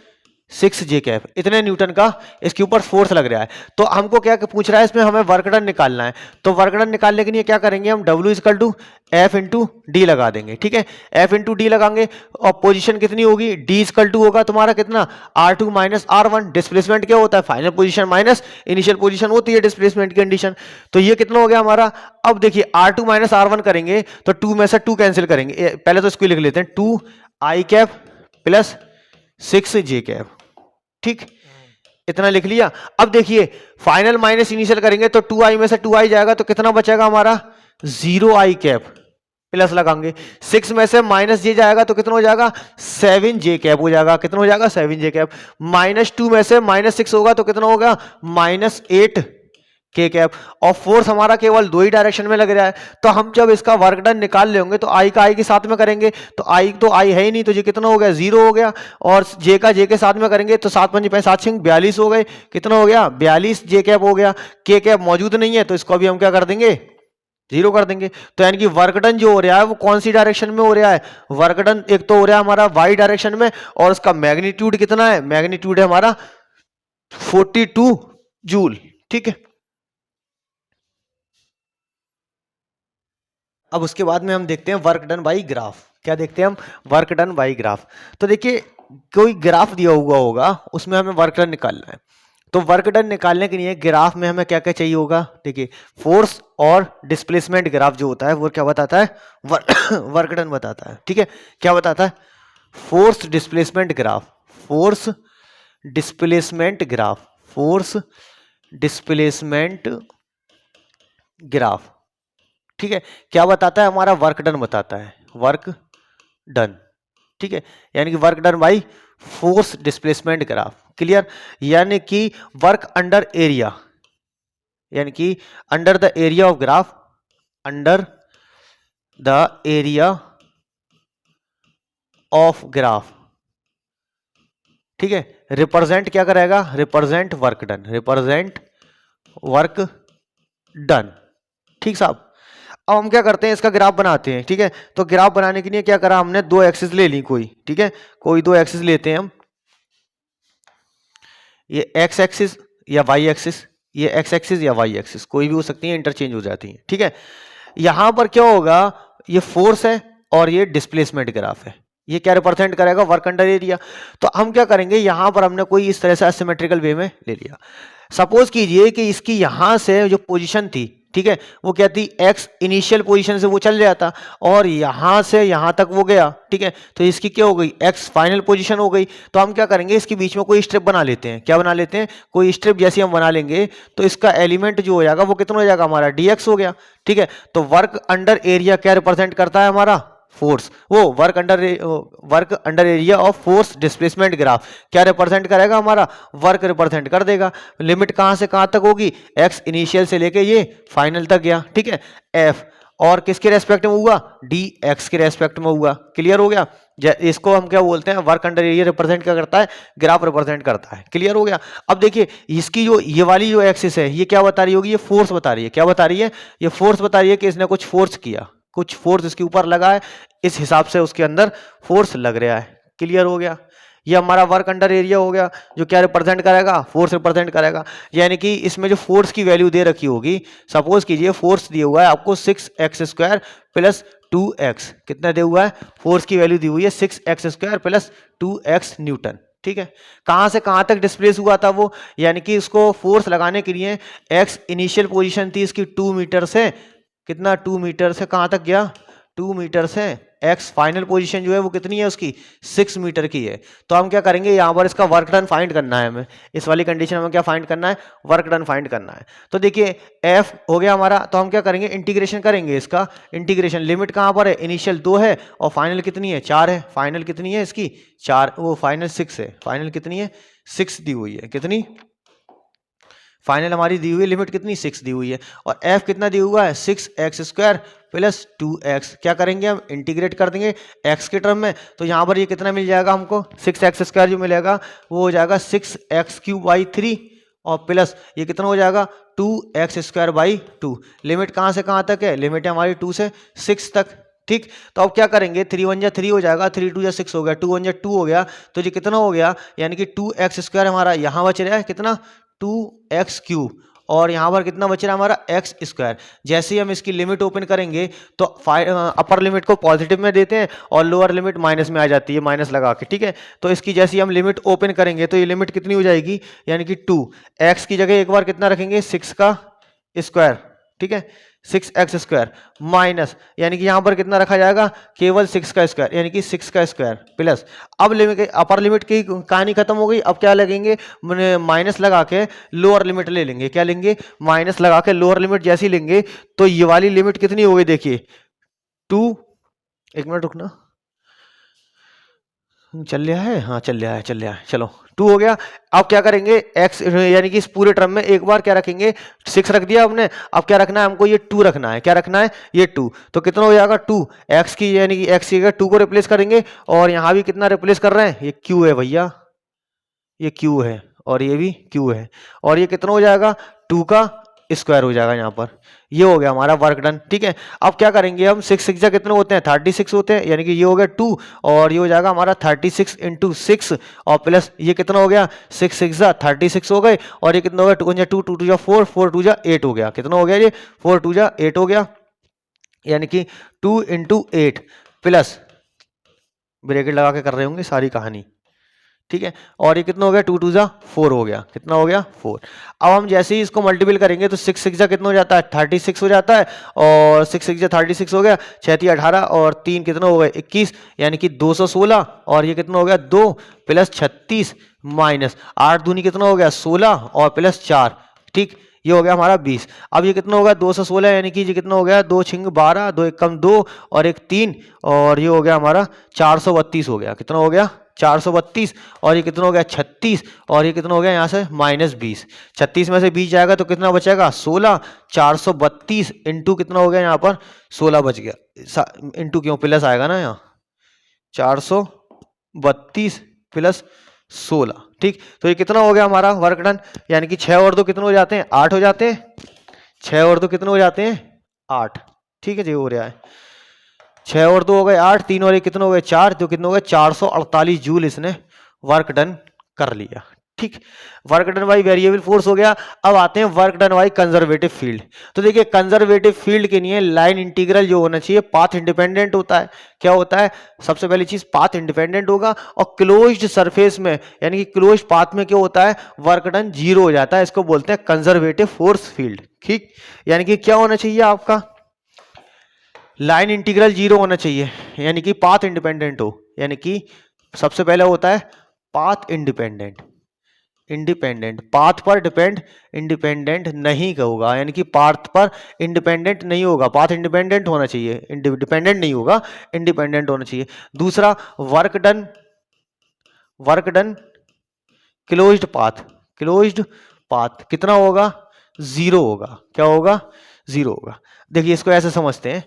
6j cap, इतने न्यूटन का इसके ऊपर फोर्स लग रहा है। तो हमको क्या पूछ रहा है, इसमें हमें वर्क डन निकालना है। तो वर्क डन निकालने के लिए क्या करेंगे हम, W equal to F into D लगा देंगे, ठीक है। F इंटू डी लगाएंगे, और पोजीशन कितनी होगी, D इक्वल टू होगा तुम्हारा कितना, R2 माइनस R1। डिस्प्लेसमेंट क्या होता है, final position minus initial position होती है डिस्प्लेसमेंट कंडीशन। तो ये कितना हो गया हमारा। अब देखिए R2 माइनस R1 करेंगे तो 2 में से 2 कैंसिल करेंगे। पहले तो इसको लिख लेते हैं, 2i cap plus 6j cap, ठीक, इतना लिख लिया। अब देखिए फाइनल माइनस इनिशियल करेंगे तो 2i में से 2i जाएगा, तो कितना बचेगा हमारा, 0i कैप प्लस लगाएंगे। 6 में से माइनस जे जाएगा तो कितना हो जाएगा, 7j कैप हो जाएगा। कितना हो जाएगा, 7j कैप। माइनस 2 में से माइनस 6 होगा तो कितना होगा, माइनस 8k कैप। और फोर्स हमारा केवल दो ही डायरेक्शन में लग रहा है। तो हम जब इसका वर्क डन निकाल लेंगे तो आई का आई के साथ में करेंगे, तो आई है ही नहीं, तो ये कितना हो गया, 0 हो गया। और जे का जे के साथ में करेंगे तो 7 5 5 7 42 हो गए। कितना हो गया, 42 जे कैप हो गया। के कैप मौजूद नहीं है, तो इसको भी हम क्या कर देंगे, 0 कर देंगे। तो यानी कि वर्क डन जो हो रहा है वो कौन सी डायरेक्शन में हो रहा है, वर्क डन एक तो हो रहा है हमारा वाई डायरेक्शन में, और उसका मैग्नीट्यूड कितना है, मैग्नीट्यूड है हमारा 42 जूल, ठीक है। अब उसके बाद में हम देखते हैं वर्क डन बाई ग्राफ। क्या देखते हैं हम? Work done by graph. तो देखिए कोई ग्राफ दिया हुआ होगा, उसमें हमें वर्क डन निकालना है। तो वर्क डन निकालने के लिए ग्राफ में हमें क्या क्या चाहिए होगा? देखिए फोर्स और डिस्प्लेसमेंट ग्राफ जो होता है वो क्या बताता है? वर्क डन बताता है। ठीक है, क्या बताता है? Force displacement graph, force displacement graph, force displacement graph. ठीक है, क्या बताता है? हमारा वर्क डन बताता है, वर्क डन। ठीक है, यानी कि work done by force displacement graph. Clear? यानी कि वर्क अंडर एरिया, यानी कि under the area of graph, under the area of graph. ठीक है, रिप्रेजेंट क्या करेगा? Represent work done, represent work done. ठीक साहब। अब हम क्या करते हैं? इसका ग्राफ बनाते हैं। ठीक है, तो ग्राफ बनाने के लिए क्या करा हमने? दो एक्सिस ले ली कोई। ठीक है, कोई दो एक्सिस लेते हैं हम, ये एक्स एक्सिस या वाई एक्सिस, ये एक्स एक्सिस या वाई एक्सिस कोई भी हो सकती है, इंटरचेंज हो जाती है। ठीक है, यहां पर क्या होगा? ये फोर्स है और ये डिस्प्लेसमेंट ग्राफ है। ये क्या रिप्रेजेंट करेगा? Work under area. तो हम क्या करेंगे? यहां पर हमने कोई इस तरह से असिमेट्रिकल वे में ले लिया। सपोज कीजिए कि इसकी यहां से जो पोजीशन थी, ठीक है, वो क्या थी? एक्स इनिशियल पोजीशन से वो चल जाता और यहां से यहां तक वो गया। ठीक है, तो इसकी क्या हो गई? एक्स फाइनल पोजीशन हो गई। तो हम क्या करेंगे? इसके बीच में कोई स्ट्रिप बना लेते हैं। क्या बना लेते हैं? कोई स्ट्रिप जैसी हम बना लेंगे तो इसका एलिमेंट जो हो जाएगा वो कितना हो जाएगा? हमारा dx हो गया। ठीक है, तो वर्क अंडर एरिया क्या रिप्रेजेंट करता है? हमारा फोर्स। वो work under area of force displacement graph क्या रिप्रेजेंट करेगा? हमारा वर्क रिप्रेजेंट कर देगा। लिमिट कहां से कहां तक होगी? एक्स इनिशियल से लेके ये फाइनल तक गया। ठीक है, एफ और किसके रेस्पेक्ट में हुआ? डी एक्स के रेस्पेक्ट में हुआ। क्लियर हो गया? इसको हम क्या बोलते हैं? वर्क अंडर एरिया रिप्रेजेंट क्या करता है? ग्राफ रिप्रेजेंट करता है। क्लियर हो गया? अब देखिए इसकी जो ये वाली जो एक्सिस है ये क्या बता रही होगी? ये फोर्स बता रही है। क्या बता रही है? ये फोर्स बता रही है कि इसने कुछ फोर्स किया, कुछ फोर्स इसके ऊपर लगा है, इस हिसाब से उसके अंदर फोर्स लग रहा है। क्लियर हो गया? ये हमारा वर्क अंडर एरिया हो गया जो क्या रिप्रेजेंट करेगा? फोर्स रिप्रेजेंट करेगा। यानी कि इसमें जो फोर्स की वैल्यू दे रखी होगी, सपोज कीजिए फोर्स दिया हुआ है आपको 6x² प्लस 2x। कितना दिया हुआ है? फोर्स की वैल्यू दी हुई है 6x² प्लस 2x न्यूटन। ठीक है, कहां से कहां तक डिस्प्लेस हुआ था वो? यानी कि इसको फोर्स लगाने के लिए x इनिशियल पोजीशन थी इसकी 2 मीटर से, कितना? 2 मीटर से कहां तक गया? 2 मीटर से। x फाइनल पोजीशन जो है वो कितनी है उसकी? 6 मीटर की है। तो हम क्या करेंगे? यहां पर इसका वर्क डन फाइंड करना है हमें। इस वाली कंडीशन में क्या फाइंड करना है? वर्क डन फाइंड करना है। तो देखिए f हो गया हमारा, तो हम क्या करेंगे? इंटीग्रेशन करेंगे इसका। इंटीग्रेशन लिमिट कहां पर है? इनिशियल 2 है और फाइनल कितनी है? 4 है। फाइनल कितनी है इसकी? 4। वो फाइनल 6 है। फाइनल कितनी है? 6 दी हुई है। कितनी? फाइनल हमारी दी हुई है लिमिट कितनी? 6 दी हुई है। और f कितना दिया हुआ है? 6x² plus 2x। क्या करेंगे हम? इंटीग्रेट कर देंगे x के टर्म में। तो यहाँ पर ये कितना मिल जाएगा हमको? 6x² जो मिलेगा वो हो जाएगा 6x³/3 और प्लस ये कितना हो जाएगा? 2x²/2। लिमिट कहाँ से कहाँ तक है? लिमिट है हमारी 2 से 6 तक। ठीक, तो अब क्या करेंगे? 3 1 जा 3 हो जाएगा, 3 2 जा 6 हो गया, 2 1 जा 2 हो गया, तो ये कितना हो गया? यानी कि 2x² हमारा यहाँ बच रहा है कितना? 2x³ और यहाँ पर कितना बच रहा है हमारा? x²। जैसे ही हम इसकी लिमिट ओपन करेंगे तो अपर लिमिट को पॉजिटिव में देते हैं और लोअर लिमिट माइनस में आ जाती है, माइनस लगा के। ठीक है, तो इसकी जैसे ही हम लिमिट ओपन करेंगे तो ये लिमिट कितनी हो जाएगी? यानी कि 2 x की जगह एक बार कितना रखेंगे? 6 का स्क्वायर। ठीक है, 6x² माइनस यानी कि यहां पर कितना रखा जाएगा? केवल 6 का स्क्वायर, यानी कि 6 का स्क्वायर प्लस। अब लिमिट अपर लिमिट की कहानी खत्म हो गई। अब क्या लगेंगे? माइनस लगा के लोअर लिमिट ले लेंगे। क्या लेंगे? माइनस लगा के लोअर लिमिट जैसी लेंगे तो ये वाली लिमिट कितनी हो गई? देखिए 2, एक मिनट रुकना, चल रहा है? हाँ चल रहा है, चल रहा है। चलो 2 हो गया। अब क्या करेंगे? x यानी कि इस पूरे टर्म में एक बार क्या रखेंगे? 6 रख दिया हमने। अब क्या रखना है हमको? ये 2 रखना है। क्या रखना है? ये 2। तो कितना हो जाएगा? 2 x की, यानी कि x की जगह 2 को रिप्लेस करेंगे और यहाँ भी कितना रिप्लेस कर रहे हैं? ये q है भैया, ये q है और ये भी q है और ये कितना हो जाएगा? 2 का स्क्वायर हो जाएगा यहाँ पर। ये हो गया हमारा वर्क डन। ठीक है, अब क्या करेंगे हम? 6 6 कितने होते हैं? 36 होते हैं, यानी कि ये हो गया 2 और ये हो जाएगा हमारा 36 × 6 और प्लस ये कितना हो गया? 6 6 36 हो गए और ये कितना हो गया? 2 2 2 4 4 2 8 हो गया। कितना हो गया? ये 4 2 8 हो गया। यानी कि 2 × 8 प्लस, ब्रैकेट लगा के कर रहे होंगे सारी कहानी, ठीक है। और ये कितना हो गया, 2 2 जा 4 हो गया, कितना हो गया 4। अब हम जैसे ही इसको मल्टीपल करेंगे तो 6 6 जा कितना हो जाता है, 36 हो जाता है, और 6 6 जा 36 हो गया, 6 3 18 और 3 कितना हो गया 21, यानी कि 216। और ये कितना हो गया 2 प्लस 36 माइनस 8 दूनी कितना हो गया 16 और प्लस 4, ठीक, ये हो गया हमारा 20। अब ये कितना होगा 216, यानी कि ये कितना हो गया 2 छिंग 12, 2 1 कम 2 और 1 3, और ये हो गया हमारा 432 हो गया, कितना हो गया 432। और ये कितना हो गया 36, और ये कितना हो गया यहाँ से -20, 36 में से 20 जाएगा तो कितना बचेगा 16, 432 इंटू कितना हो गया यहाँ पर 16 बच गया, इंटू क्यों प्लस आएगा ना यहाँ, 432 प्लस 16, ठीक। तो ये कितना हो गया हमारा वर्क डन, यानी कि 6 और 2 कितने हो जाते हैं 8 हो जाते हैं, 6 और 2 कितने हो जाते हैं 8, ठीक है जी, हो रहा है 6 और 2 हो गए 8, 3 और 1 कितने हो गए 4, तो कितने हो गए 448 जूल इसने वर्क डन कर लिया, ठीक। Work done by variable force हो गया। अब आते हैं work done by conservative field. तो देखिए कंजर्वेटिव फील्ड के लिए लाइन इंटीग्रल जो होना चाहिए पाथ इंडिपेंडेंट होता है। क्या होता है, सबसे पहली चीज पाथ इंडिपेंडेंट होगा, और क्लोज्ड सरफेस में यानी कि क्लोज्ड पाथ में क्या होता है वर्क डन 0 हो जाता है, इसको बोलते हैं कंजर्वेटिव फोर्स फील्ड, ठीक। यानी कि क्या होना चाहिए आपका लाइन इंटीग्रल 0 होना चाहिए, यानी कि पाथ इंडिपेंडेंट हो, यानी कि सबसे पहले होता है पाथ इंडिपेंडेंट, इंडिपेंडेंट पाथ पर डिपेंड इंडिपेंडेंट नहीं होगा, यानी कि पाथ पर इंडिपेंडेंट नहीं होगा, पाथ इंडिपेंडेंट होना चाहिए, डिपेंडेंट नहीं होगा, इंडिपेंडेंट होना चाहिए। दूसरा work done, work done closed path, closed path कितना होगा 0 होगा, क्या होगा 0 होगा। देखिए इसको ऐसे समझते हैं,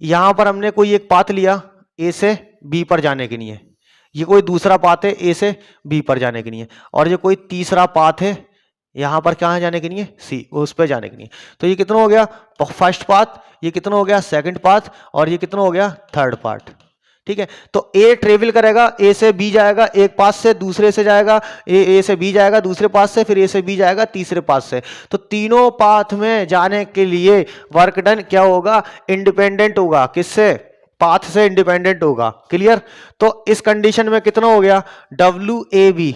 यहां पर हमने कोई एक पाथ लिया ए से बी पर जाने के लिए, ये कोई दूसरा पाथ है ए से बी पर जाने के लिए, और ये कोई तीसरा पाथ है यहां पर कहां जाने के लिए सी, उस पर जाने के लिए। तो ये कितना हो गया फर्स्ट पाथ, ये कितना हो गया सेकंड पाथ, और ये कितना हो गया थर्ड पाथ, ठीक है। तो ए ट्रेवल करेगा, ए से बी जाएगा एक पाथ से, दूसरे से जाएगा ए से बी जाएगा दूसरे पाथ से, फिर ए से बी जाएगा तीसरे पाथ से। तो तीनों पाथ में जाने के लिए वर्क डन क्या होगा इंडिपेंडेंट होगा, किससे पाथ से इंडिपेंडेंट होगा, क्लियर। तो इस कंडीशन में कितना हो गया WAB,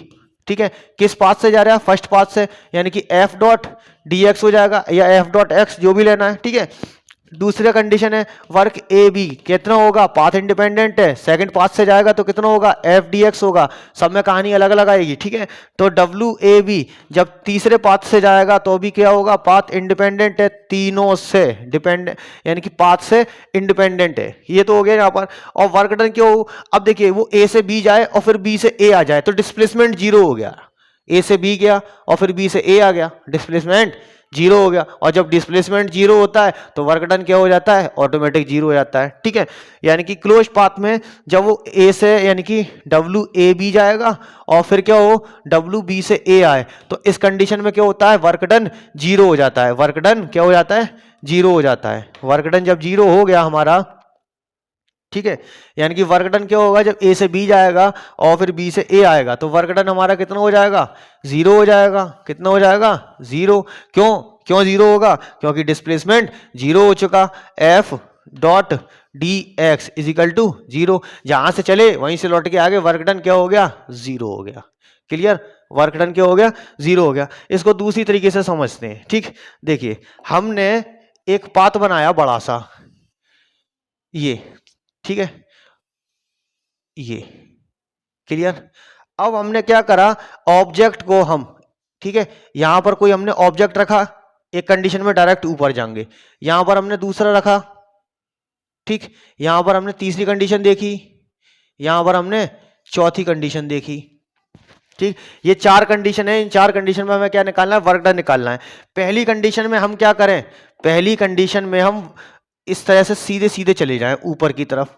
ठीक है, किस पाथ से जा रहा है फर्स्ट पाथ से, यानी कि F डॉट dx हो जाएगा या F डॉट x जो भी लेना है, ठीक है। दूसरा कंडीशन है वर्क ए बी कितना होगा पाथ इंडिपेंडेंट है, सेकंड पाथ से जाएगा तो कितना होगा एफ डी एक्स होगा, सब में कहानी अलग अलग आएगी, ठीक है। तो डब्ल्यू ए बी जब तीसरे पाथ से जाएगा तो भी क्या होगा पाथ इंडिपेंडेंट है, तीनों से डिपेंडेंट यानी कि पाथ से इंडिपेंडेंट है, ये तो हो गया यहाँ पर। और वर्क डन क्यों, अब देखिए वो ए से बी जाए और फिर बी से ए आ जाए तो डिस्प्लेसमेंट 0 हो गया, ए से बी गया और फिर बी से ए आ गया, डिस्प्लेसमेंट 0 हो गया। और जब डिस्प्लेसमेंट 0 होता है तो वर्क डन क्या हो जाता है ऑटोमेटिक 0 हो जाता है, ठीक है। यानी कि क्लोज पाथ में जब वो ए से यानी कि डब्ल्यू ए बी जाएगा और फिर क्या हो डब्ल्यू बी से ए आए तो इस कंडीशन में क्या होता है वर्क डन 0 हो जाता है, वर्क डन क्या हो जाता है 0 हो जाता है। वर्क डन जब 0 हो गया हमारा, ठीक है, यानी कि वर्क डन क्या होगा जब ए से बी जाएगा और फिर बी से ए आएगा तो वर्क डन हमारा कितना हो जाएगा 0 हो जाएगा, कितना हो जाएगा 0। क्यों क्यों 0 होगा, क्योंकि डिस्प्लेसमेंट 0 हो चुका, F dot D X is equal to 0, जहां से चले वहीं से लौट के आगे वर्क डन क्या हो गया 0 हो गया, क्लियर। वर्क डन क्या हो गया 0 हो गया। इसको दूसरी तरीके से समझते हैं, ठीक। देखिए हमने एक पाथ बनाया बड़ा सा, ये ठीक है, ये क्लियर। अब हमने क्या करा ऑब्जेक्ट को हम, ठीक है, यहां पर कोई हमने ऑब्जेक्ट रखा एक कंडीशन में डायरेक्ट ऊपर जाएंगे, यहां पर हमने दूसरा रखा, ठीक, यहां पर हमने तीसरी कंडीशन देखी, यहां पर हमने चौथी कंडीशन देखी, ठीक। ये 4 कंडीशन है, इन 4 कंडीशन में हमें क्या निकालना है वर्क डन निकालना है। पहली कंडीशन में हम क्या करें, पहली कंडीशन में हम इस तरह से सीधे सीधे चले जाएं ऊपर की तरफ,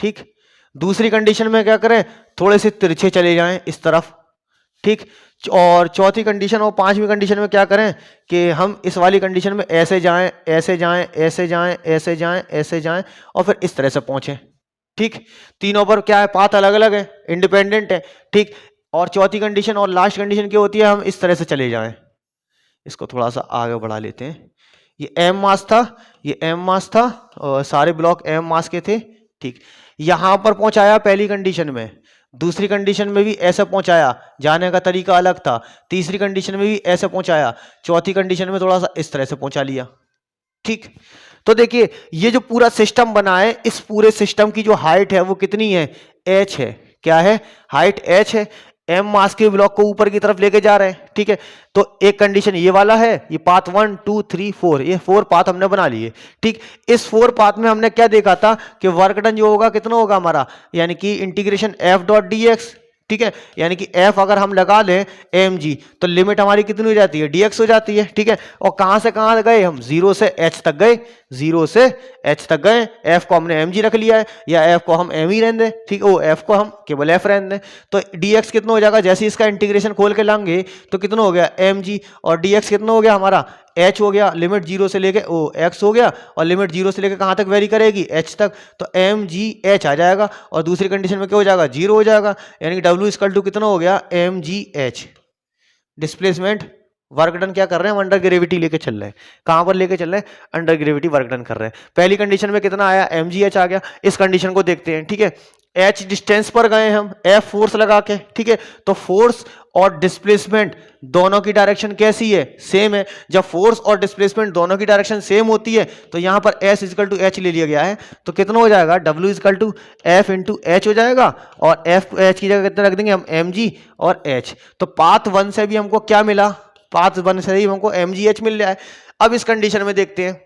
ठीक। दूसरी कंडीशन में क्या करें थोड़े से तिरछे चले जाएं इस तरफ, ठीक। और चौथी कंडीशन और पांचवी कंडीशन में क्या करें कि हम इस वाली कंडीशन में ऐसे जाएं ऐसे जाएं ऐसे जाएं ऐसे जाएं ऐसे जाएं और फिर इस तरह से पहुंचे, ठीक। तीनों पर क्या है पाथ अलग अलग है, इंडिपेंडेंट है, ठीक। और चौथी कंडीशन और लास्ट कंडीशन क्या होती है हम इस तरह से चले जाएं, इसको थोड़ा सा आगे बढ़ा लेते हैं। ये m मास था, ये m मास था, और सारे ब्लॉक m मास के थे। ठीक, यहां पर पहुंचाया पहली कंडीशन में, दूसरी कंडीशन में भी ऐसे पहुंचाया, जाने का तरीका अलग था, तीसरी कंडीशन में भी ऐसे पहुंचाया, चौथी कंडीशन में थोड़ा सा इस तरह से पहुंचा लिया। ठीक, तो देखिए ये जो पूरा सिस्टम बना है, इस पूरे सिस्टम की जो हाइट है वो कितनी है, h है। क्या है, हाइट h है। m मास के ब्लॉक को ऊपर की तरफ लेके जा रहे हैं। ठीक है, तो एक कंडीशन ये वाला है, ये पाथ 1 2 3 4, ये 4 पाथ हमने बना लिए। ठीक, इस 4 पाथ में हमने क्या देखा था कि वर्क डन जो होगा कितना होगा हमारा, यानी कि इंटीग्रेशन f डॉट dx। ठीक है, यानी कि f अगर हम लगा लें mg तो लिमिट हमारी कितनी हो जाती है, dx हो जाती है। ठीक है, और कहां से कहां गए हम, 0 से h तक गए, 0 से h तक गए। f को हमने mg रख लिया है, या f को हम m ही रहने दें। ठीक है, वो f को हम केवल f रहने दें। तो dx कितना हो जाएगा, जैसे इसका इंटीग्रेशन खोल के लाएंगे तो कितना हो गया mg, और dx कितना हो गया हमारा h हो गया, लिमिट 0 से लेके ओ x हो गया, और लिमिट 0 से लेके कहां तक वेरी करेगी, h तक। तो mg h आ जाएगा, और दूसरी कंडीशन में क्या हो जाएगा, 0 हो जाएगा, यानी कि w इक्वल टू कितना हो गया, mg h। Displacement work done क्या कर रहे हैं, हम अंडर ग्रेविटी लेके चल रहे हैं। कहां पर लेके चल रहे हैं, अंडर ग्रेविटी वर्क डन कर रहे हैं। पहली कंडीशन में कितना आया, mg h आ गया। इस कंडीशन को देखते हैं। ठीक है, h डिस्टेंस पर गए हम, f फोर्स लगा के। ठीक है, तो फोर्स और डिस्प्लेसमेंट दोनों की डायरेक्शन कैसी है, सेम है। जब फोर्स और डिस्प्लेसमेंट दोनों की डायरेक्शन सेम होती है तो यहां पर s इक्वल टू h ले लिया गया है, तो कितना हो जाएगा, w equal to f into h हो जाएगा, और f h की जगह कितना रख देंगे हम, mg और h। तो पाथ 1 से भी हमको क्या मिला, पाथ 1 से ही हमको mg h मिल रहा है। अब इस कंडीशन में देखते हैं,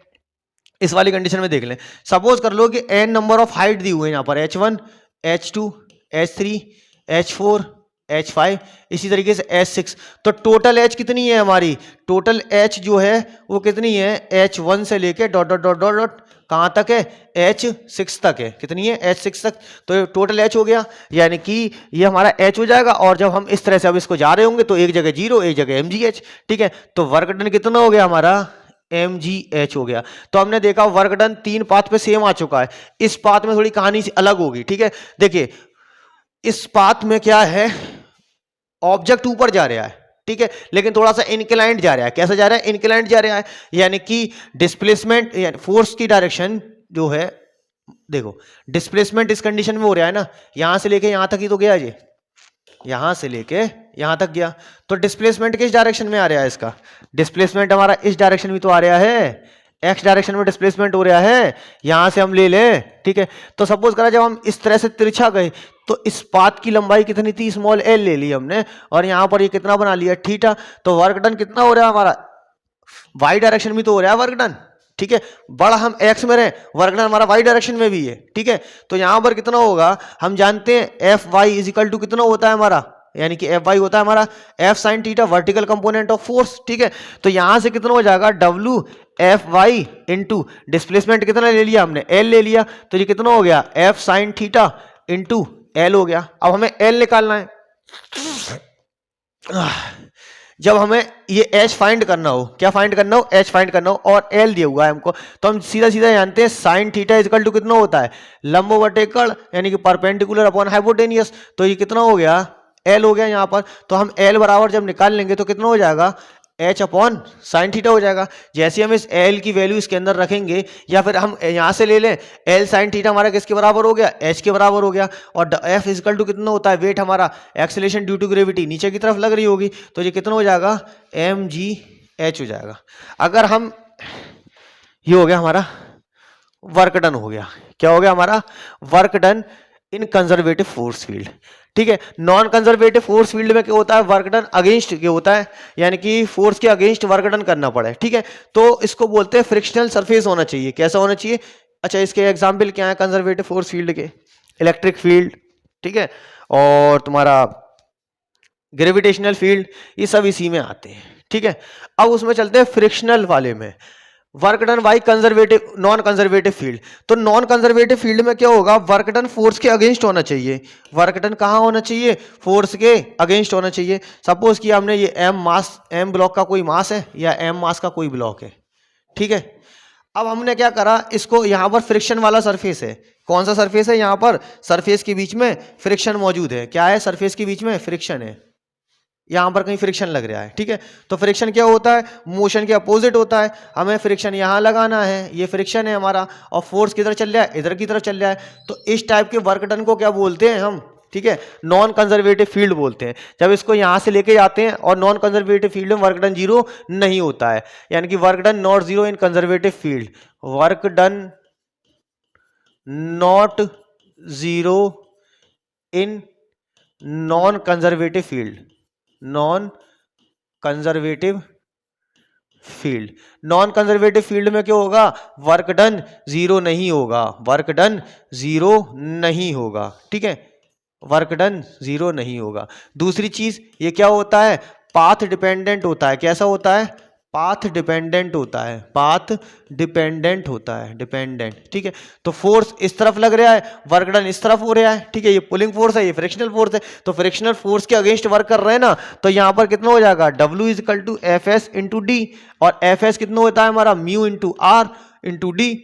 इस वाली कंडीशन में देख लें। सपोज कर लो कि n नंबर ऑफ हाइट दी हुई है, यहां पर h1 h2 h3 h4 h5, इसी तरीके से h6। तो टोटल h कितनी है हमारी, टोटल h जो है वो कितनी है, h1 से लेके dot dot dot dot dot कहां तक है, h6 तक है। कितनी है, h6 तक। तो टोटल h हो गया, यानी कि ये हमारा h हो जाएगा। और जब हम इस तरह से अब इसको जा रहे होंगे तो एक जगह 0 एक जगह mgh। ठीक है, तो वर्क डन कितना हो गया हमारा, mgh हो गया। तो हमने देखा वर्क डन 3 पाथ पे सेम आ चुका है। इस पाथ में थोड़ी कहानी अलग होगी। ठीक है, देखिए इस पाथ में क्या है, ऑब्जेक्ट ऊपर जा रहा है। ठीक है, लेकिन थोड़ा सा इंक्लाइंड जा रहा है। कैसा जा रहा है, इंक्लाइंड जा रहा है, यानी कि डिस्प्लेसमेंट फोर्स की डायरेक्शन जो है, देखो डिस्प्लेसमेंट इस कंडीशन में हो रहा है ना, यहां से लेके यहां तक ही तो गया जी, यहां से लेके यहां तक गया। तो डिस्प्लेसमेंट किस डायरेक्शन में आ रहा है, इसका डिस्प्लेसमेंट हमारा इस डायरेक्शन में तो आ रहा है, एक्स डायरेक्शन में डिस्प्लेसमेंट हो रहा है। यहां से हम ले लें। ठीक है, तो सपोज करा जब हम इस तरह से तिरछा गए तो इस पाथ की लंबाई कितनी थी, स्मॉल एल ले ली हमने, और यहां पर ये कितना बना लिया, थीटा। तो वर्क डन कितना हो रहा है हमारा, वाई डायरेक्शन में तो हो रहा है वर्क डन। ठीक है, बड़ा हम एक्स में रहे, वर्क डन हमारा वाई डायरेक्शन में भी है। ठीक है, तो यहां पर कितना होगा, हम जानते हैं F Y is equal to कितना होता है हमारा, यानी कि एफ वाई होता है हमारा F sine theta, vertical component of force. ठीक है, तो यहां से कितना हो जाएगा, W F Y into displacement कितना ले लिया हमने, एल ले लिया, तो ये कितना हो गया, F sine theta into L हो गया। अब हमें एल निकालना है। जब हमें ये h फाइंड करना हो, क्या फाइंड करना हो, h फाइंड करना हो, और l दिया हुआ है हमको, तो हम सीधा सीधा जानते हैं साइन थीटा इक्वल टू कितना होता है, लंबवर्टिकल यानी कि परपेंडिकुलर अपॉन हाइपोटेनियस। तो ये कितना हो गया, l हो गया यहाँ पर। तो हम l बराबर जब निकाल लेंगे तो कितना हो जाएगा, h अपॉन साइन थीटा हो जाएगा। जैसे हम इस l की वैल्यू इसके अंदर रखेंगे, या फिर हम यहाँ से ले लें, l साइन थीटा हमारा किसके बराबर हो गया, h के बराबर हो गया। और f इक्वल टू कितना होता है, वेट हमारा एक्सेलरेशन ड्यू टू ग्रेविटी नीचे की तरफ लग रही होगी, तो ये कितना हो जाएगा, mgh हो जाएगा। अगर हम, ये हो गया हमारा वर्क डन हो गया। क्या हो गया हमारा, वर्क डन इन कंजर्वेटिव फोर्स फील्ड। ठीक है, नॉन कंजर्वेटिव फोर्स फील्ड में क्या होता है, वर्क डन अगेंस्ट क्या होता है, यानी कि फोर्स के अगेंस्ट वर्क डन करना पड़े। ठीक है, तो इसको बोलते हैं फ्रिक्शनल सरफेस होना चाहिए। कैसा होना चाहिए, अच्छा इसके एग्जाम्पल क्या है कंजर्वेटिव फोर्स फील्ड के, इलेक्ट्रिक फील्ड, ठीक है, और तुम्हारा ग्रेविटेशनल फील्ड, ये सब इसी में आते हैं। ठीक है, अब उसमें चलते हैं फ्रिक्शनल वाले में, work done by conservative non conservative field. तो नॉन कंजर्वेटिव फील्ड में क्या होगा, वर्क डन फोर्स के अगेंस्ट होना चाहिए। वर्क डन कहाँ होना चाहिए, फोर्स के अगेंस्ट होना चाहिए। सपोज कि हमने ये एम मास, एम ब्लॉक का कोई मास है या एम मास का कोई ब्लॉक है। ठीक है, अब हमने क्या करा, इसको यहाँ पर फ्रिक्शन वाला सरफेस है। कौन सा सरफेस है, यहाँ पर सरफेस के बीच में फ्रिक्शन मौजूद है। क्या है, सरफेस के बीच में फ्रिक्शन है। यहाँ पर कहीं फ्रिक्शन लग रहा है, ठीक है। तो फ्रिक्शन क्या होता है, मोशन के अपोजिट होता है। हमें फ्रिक्शन यहाँ लगाना है, ये फ्रिक्शन है हमारा, और फोर्स किधर चल रहा है, इधर की तरफ चल रहा है। तो इस टाइप के वर्क डन को क्या बोलते हैं हम, ठीक है, नॉन कंजर्वेटिव फील्ड बोलते हैं। जब इसको यहाँ से लेके जाते हैं और नॉन कंजर्वेटिव फील्ड में वर्क डन जीरो नहीं होता है, यानी कि work done not zero in conservative field, work done not zero in non conservative field, non conservative field. Non conservative field में क्या होगा, वर्क डन जीरो नहीं होगा, वर्क डन जीरो नहीं होगा, ठीक है, वर्क डन जीरो नहीं होगा। दूसरी चीज ये क्या होता है, पाथ डिपेंडेंट होता है। कैसा होता है, पाथ डिपेंडेंट होता है, पाथ डिपेंडेंट होता है, डिपेंडेंट, ठीक है। तो फोर्स इस तरफ लग रहा है, वर्क डन इस तरफ हो रहा है, ठीक है, ये पुलिंग फोर्स है, ये फ्रिक्शनल फोर्स है। तो फ्रिक्शनल फोर्स के अगेंस्ट वर्क कर रहे हैं ना, तो यहां पर कितना हो जाएगा, W is equal to F S into D, और एफ एस कितना होता है हमारा, mu into R into D,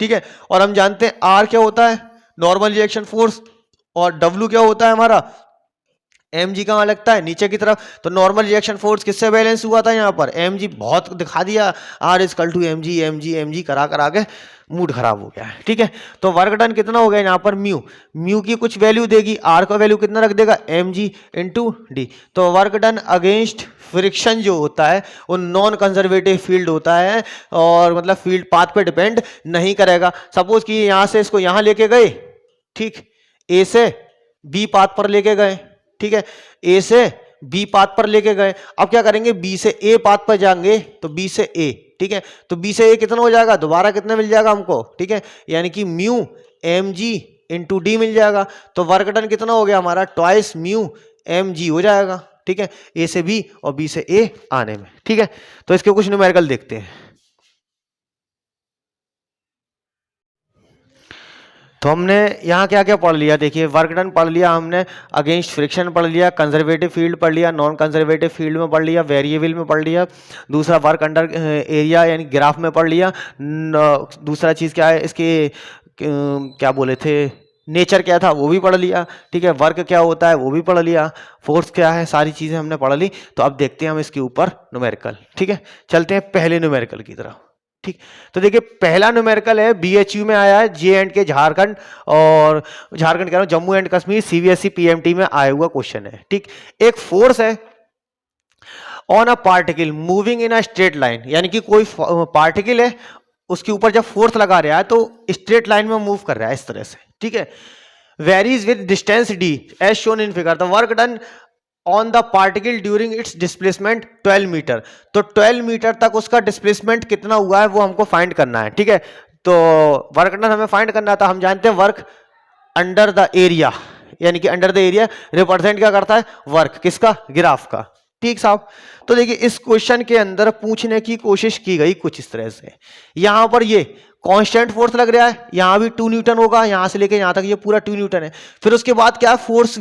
ठीक है। और हम जानते हैं आर क्या होता है, नॉर्मल रिएक्शन फोर्स, और W क्या होता है हमारा, mg कहाँ लगता है, नीचे की तरफ। तो नॉर्मल रिएक्शन फोर्स किससे बैलेंस हुआ था यहाँ पर, mg, बहुत दिखा दिया, R is equal to mg mg mg करा करा के मूड खराब हो गया है, ठीक है। तो वर्क डन कितना हो गया यहाँ पर, म्यू, म्यू की कुछ वैल्यू देगी, R का वैल्यू कितना रख देगा, mg इंटू डी। तो वर्क डन अगेंस्ट फ्रिक्शन जो होता है वो नॉन कंजर्वेटिव फील्ड होता है, और मतलब फील्ड पाथ पे डिपेंड नहीं करेगा। सपोज कि यहाँ से इसको यहाँ लेके गए, ठीक, ए से बी पाथ पर लेके गए, ठीक है, ए से बी पाथ पर लेके गए। अब क्या करेंगे, बी से ए पाथ पर जाएंगे, तो बी से ए, ठीक है, तो बी से ए कितना हो जाएगा, दोबारा कितना मिल जाएगा हमको, ठीक है, यानी कि mu M G into D मिल जाएगा। तो वर्क डन कितना हो गया हमारा, ट्वाइस म्यू एम जी हो जाएगा, ठीक है, ए से बी और बी से ए आने में, ठीक है। तो इसके कुछ न्यूमेरिकल देखते हैं। तो हमने यहाँ क्या क्या पढ़ लिया, देखिए वर्क डन पढ़ लिया हमने, अगेंस्ट फ्रिक्शन पढ़ लिया, कंजर्वेटिव फील्ड पढ़ लिया, नॉन कंजर्वेटिव फील्ड में पढ़ लिया, वेरिएबल में पढ़ लिया, दूसरा वर्क अंडर एरिया यानी ग्राफ में पढ़ लिया, दूसरा चीज़ क्या है इसके क्या बोले थे, नेचर क्या था वो भी पढ़ लिया, ठीक है, वर्क क्या होता है वो भी पढ़ लिया, फोर्स क्या है, सारी चीज़ें हमने पढ़ ली। तो अब देखते हैं हम इसके ऊपर न्यूमेरिकल, ठीक है, चलते हैं पहले न्यूमेरिकल की तरफ, ठीक। तो देखिए पहला न्यूमेरिकल है, बीएचयू में आया है, JNK झारखंड, और झारखंड कह रहा हूं, Jammu and Kashmir CBSE PMT में आया हुआ क्वेश्चन है, ठीक। एक फोर्स है on a particle moving in a straight line, यानी कि कोई पार्टिकल है, उसके ऊपर जब फोर्स लगा रहा है तो स्ट्रेट लाइन में मूव कर रहा है इस तरह से, ठीक है, varies with distance d as shown in figure. The work done on the particle during its displacement 12 metre. तो 12 मीटर तक उसका डिस्प्लेसमेंट कितना हुआ है वो हमको फाइंड करना है, ठीक है। तो वर्क डन हमें फाइंड करना था, हम जानते हैं वर्क अंडर द एरिया, यानी कि अंडर द एरिया रिप्रेजेंट क्या करता है, वर्क किसका, ग्राफ का, ठीक साहब। तो देखिए इस क्वेश्चन के अंदर पूछने की कोशिश की गई कुछ इस तरह से, यहां पर ये कांस्टेंट फोर्स लग रहा है, यहां भी 2 न्यूटन होगा, यहां से लेके यहां तक ये पूरा 2 न्यूटन है। फिर उसके बाद क्या, फोर्स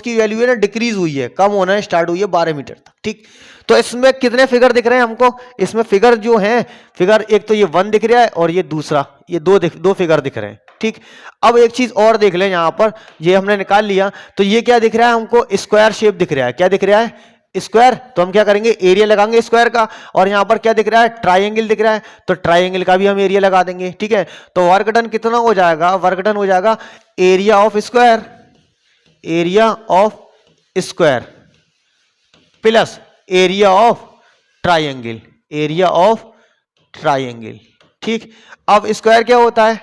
की वैल्यू है ना डिक्रीज हुई है, कम होना स्टार्ट हुई है 12 मीटर तक, ठीक। तो इसमें कितने फिगर दिख रहे हैं हमको, इसमें फिगर जो है, फिगर एक तो ये 1 दिख रहा है और ये दूसरा ये दो फिगर दिख रहे हैं, ठीक। अब एक चीज और देख लें, यहां पर ये हमने निकाल लिया, तो ये क्या दिख रहा है हमको, स्क्वायर शेप दिख रहा है, क्या दिख रहा है, स्क्वायर। तो हम क्या करेंगे, एरिया लगाएंगे स्क्वायर का, और यहां पर क्या दिख रहा है, ट्राइंगल दिख रहा है, तो ट्राइंगल का भी हम एरिया लगा देंगे, ठीक है। तो वर्क डन कितना हो जाएगा, वर्क डन हो जाएगा area of square, area of square plus area of triangle, area of triangle, ठीक। अब स्क्वायर क्या होता है,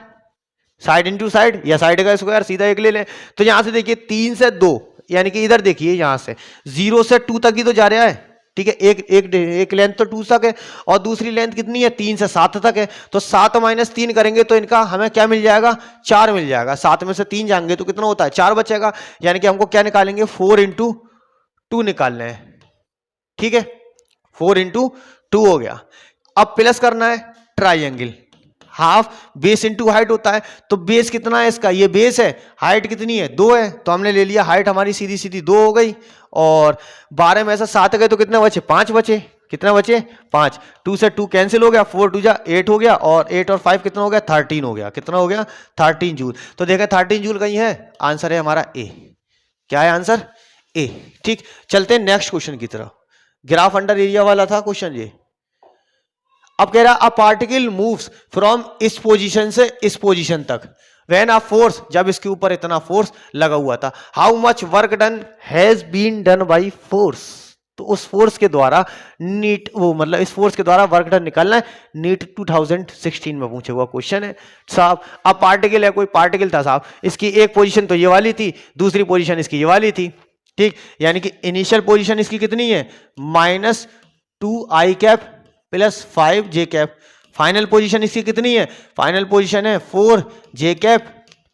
साइड इंटू साइड, या साइड का स्क्वायर सीधा एक ले लें। तो यहां से देखिए 3 से 2, यानी कि इधर देखिए यहां से 0 से 2 तक ही तो जा रहा है, ठीक है, एक लेंथ तो 2 तक है, और दूसरी लेंथ कितनी है, 3 से 7 तक है। तो 7 माइनस 3 करेंगे तो इनका हमें क्या मिल जाएगा, 4 मिल जाएगा। 7 में से 3 जाएंगे तो कितना होता है, 4 बचेगा, यानी कि हमको क्या निकालेंगे, 4 इंटू 2 निकालना है, ठीक है, 4 इंटू 2 हो गया। अब प्लस करना है triangle, half base into height होता है, तो बेस कितना है इसका, ये बेस है, हाइट कितनी है, 2 है, तो हमने ले लिया हाइट हमारी सीधी सीधी 2 हो गई, और 12 में से 7 गए तो कितने बचे, 5 बचे, कितना बचे, 5, 2 से 2 कैंसिल हो गया, 4 2 जा 8 हो गया, और 8 और 5 कितना हो गया, 13 हो गया, कितना हो गया, 13 जूल। तो देखा 13 जूल कहीं है, आंसर है हमारा ए, क्या है आंसर, ए। ठीक, चलते हैं नेक्स्ट क्वेश्चन की तरफ। ग्राफ अंडर एरिया वाला था क्वेश्चन ये। अब कह रहा अ पार्टिकल मूव्स फ्रॉम इस पोजीशन से इस पोजीशन तक व्हेन अ फोर्स, जब इसके ऊपर इतना फोर्स लगा हुआ था, how much work done has been done by force. तो उस फोर्स के द्वारा नीट वो मतलब इस फोर्स के द्वारा वर्क डन निकालना है। नीट 2016 में पूछे हुआ क्वेश्चन है साहब। अब पार्टिकल है, कोई पार्टिकल था साहब, इसकी एक पोजीशन तो ये वाली थी, दूसरी पोजीशन इसकी ये वाली थी। ठीक, यानी कि इनिशियल पोजीशन इसकी कितनी है, -2i cap plus 5j cap. Final position इसकी कितनी है, फाइनल पोजीशन है 4j cap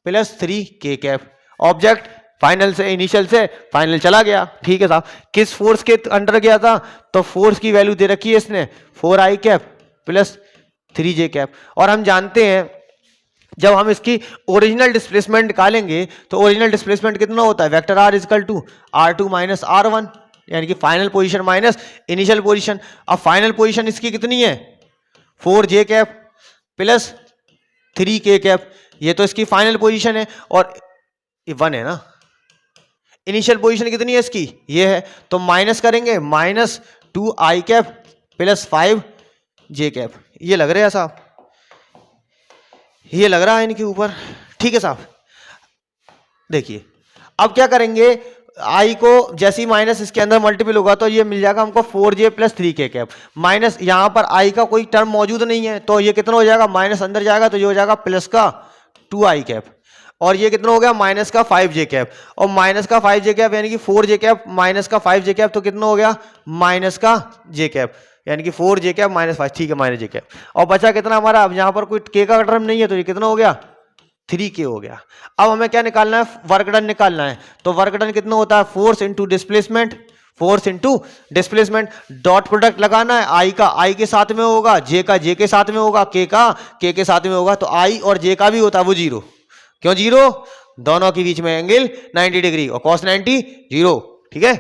plus 3k cap. Object final से इनिशियल से फाइनल चला गया। ठीक है साहब, किस फोर्स के अंडर गया था, तो फोर्स की वैल्यू दे रखी है इसने 4i cap plus 3j cap. और हम जानते हैं जब हम इसकी ओरिजिनल डिस्प्लेसमेंट निकालेंगे तो ओरिजिनल डिस्प्लेसमेंट कितना होता है, vector r equal to r2 minus r1, यानी कि final position minus initial position. अब फाइनल पोजीशन इसकी कितनी है 4j cap plus 3k cap, ये तो इसकी फाइनल पोजीशन है और 1 है ना। इनिशियल पोजीशन कितनी है इसकी, ये है, तो माइनस करेंगे -2i cap plus 5j cap. ये लग रहा है साहब, ये लग रहा है इनके ऊपर। ठीक है साहब, देखिए अब क्या करेंगे, आई को जैसे ही माइनस इसके अंदर मल्टीपल होगा तो ये मिल जाएगा हमको 4j plus 3k cap. Minus यहां पर आई का कोई टर्म मौजूद नहीं है तो ये कितना हो जाएगा, माइनस अंदर जाएगा तो ये हो जाएगा प्लस का 2i कैप, और ये कितना हो गया माइनस का 5j कैप, और माइनस का 5j कैप यानी कि 4j कैप माइनस का 5j कैप तो कितना हो गया माइनस का j कैप, यानी कि 4j कैप माइनस 5। ठीक है, माइनस j कैप। और बचा कितना हमारा, अब यहाँ पर कोई k का टर्म नहीं है तो ये कितना हो गया 3k हो गया। अब हमें क्या निकालना है, वर्क डन निकालना है। तो वर्क डन कितना होता है, force into displacement, force into displacement. Dot product लगाना है, आई का आई के साथ में होगा, जे का जे के साथ में होगा, के का के के साथ में होगा। तो आई और जे का भी होता है वो 0। क्यों 0, दोनों के बीच में एंगल 90 डिग्री और cos 90 0। ठीक है,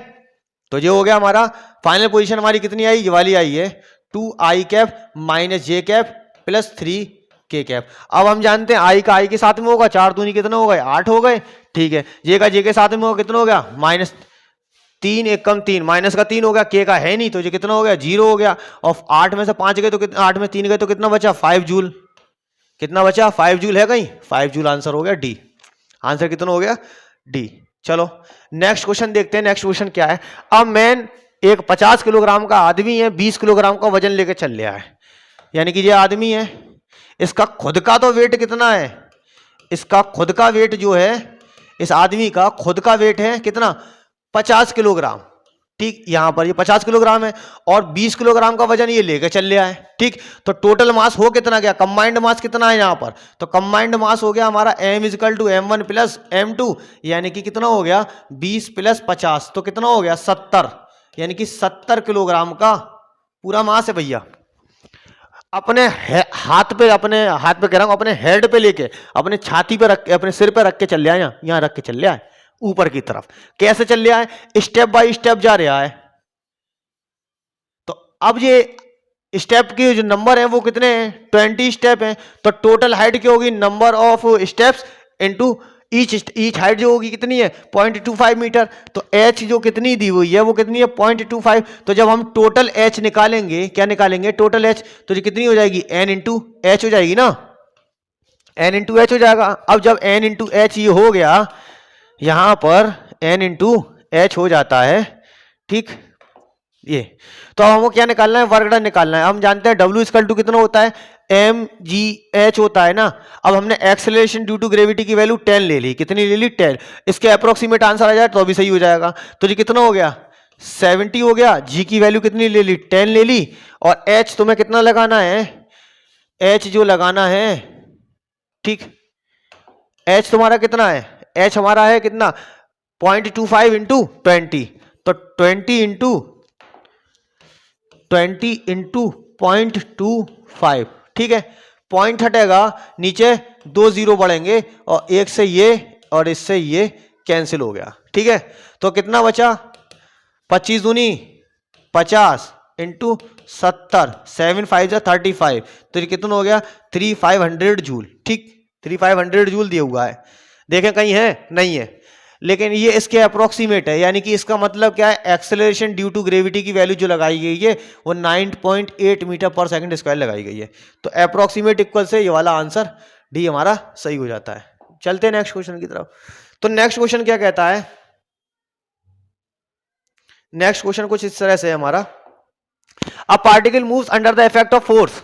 तो ये हो गया हमारा फाइनल पोजीशन। हमारी कितनी आई, ये वाली आई है 2i cap minus j cap plus 3k cap. अब हम जानते हैं आई का आई के साथ में होगा, 4 दूनी कितने हो गए 8 हो गए। ठीक है, जे का जे के साथ में होगा, कितना हो गया -3 1 कम 3 माइनस का 3 हो गया, के का है नहीं तो ये कितना हो गया 0 हो गया। और 8 में से 5 गए तो कितना, 8 में 3 गए तो कितना बचा 5 जूल। कितना बचा 5 जूल है कहीं, 5 जूल आंसर हो गया डी। आंसर कितना हो गया डी। चलो नेक्स्ट क्वेश्चन देखते हैं। नेक्स्ट क्वेश्चन क्या है, अब मैन एक 50 किलोग्राम का आदमी है, 20 किलोग्राम का वजन लेकर चल रहा है। यानी कि ये आदमी है, इसका खुद का तो वेट कितना है, इसका खुद का वेट जो है, इस आदमी का खुद का वेट है कितना 50 किलोग्राम। ठीक, यहां पर ये 50 किलोग्राम है और 20 किलोग्राम का वजन ये लेकर चल रहा है। ठीक, तो टोटल मास हो कितना गया, कंबाइंड मास कितना है यहां पर, तो कंबाइंड मास हो गया हमारा m is equal to m1 plus m2, यानी कि कितना हो गया 20 प्लस 50 तो कितना हो गया 70, यानी कि 70 किलोग्राम का पूरा मास है भैया। अपने हाथ पे कह रहा हूं, अपने हेड पे लेके, अपने छाती पे रख के, अपने सिर पे रख के चल रहा है, यहां रख के चल रहा है ऊपर की तरफ। कैसे चल रहा है, स्टेप बाय स्टेप जा रहा है। तो अब ये स्टेप के जो नंबर है वो कितने हैं 20 स्टेप हैं। तो टोटल हाइट क्या होगी, number of steps into each height जो होगी कितनी है 0.25 मीटर। तो h जो कितनी दी हुई है वो कितनी है 0.25। तो जब हम टोटल h निकालेंगे, क्या निकालेंगे टोटल h, तो ये कितनी हो जाएगी n इंटू एच हो जाएगी ना, n इंटू एच हो जाएगा। अब जब n इंटू एच ये हो गया, यहां पर n इंटू एच हो जाता है। ठीक, ये तो अब हमको क्या निकालना है, वर्क डन निकालना है। हम जानते हैं W इक्वल टू कितना होता है mgh होता है ना। अब हमने एक्सेलरेशन ड्यू टू ग्रेविटी की वैल्यू 10 ले ली, कितनी ले ली 10। इसके अप्रोक्सीमेट आंसर आ जाए तो भी सही हो जाएगा। तो ये कितना हो गया 70 हो गया। g की वैल्यू कितनी ले ली 10 ले ली, और h तुम्हें कितना लगाना है, h जो लगाना है, ठीक, h तुम्हारा कितना है, h हमारा है कितना 0.25 इंटू 20, तो 20 इंटू 0.25। ठीक है, पॉइंट हटेगा, नीचे 2 जीरो बढ़ेंगे और एक से ये और इससे ये कैंसिल हो गया। ठीक है, तो कितना बचा 25 दूनी 50 इंटू 70, 7 5 35, तो ये कितना हो गया 3500 जूल। ठीक, 3500 जूल दिया हुआ है, देखें कहीं है नहीं है। लेकिन ये इसके अप्रोक्सीमेट है, यानी कि इसका मतलब क्या है, एक्सेलरेशन ड्यू टू ग्रेविटी की वैल्यू जो लगाई गई है वो 9.8 मीटर पर सेकंड स्क्वायर लगाई गई है। तो अप्रोक्सीमेट इक्वल से ये वाला आंसर डी हमारा सही हो जाता है। चलते हैं नेक्स्ट क्वेश्चन की तरफ। तो नेक्स्ट क्वेश्चन क्या कहता है, नेक्स्ट क्वेश्चन कुछ इस तरह से है हमारा, a particle moves under the effect of force,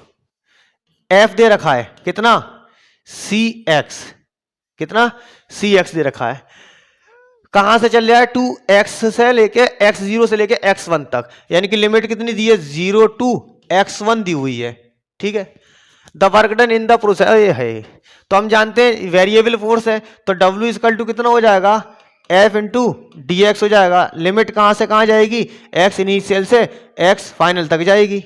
F दे रखा है कितना, सी एक्स, कितना सी एक्स दे रखा है, कहां से चल रहा है, 2x से लेके x0 से लेके x1 तक, यानी कि लिमिट कितनी दी है, 0 टू x1 दी हुई है, ठीक है। The work done in the process है, तो हम जानते हैं वेरिएबल फोर्स है, तो W इक्वल टू कितना हो जाएगा, F इंटू डी एक्स हो जाएगा। लिमिट कहां से कहां जाएगी, x इनिशियल से x फाइनल तक जाएगी,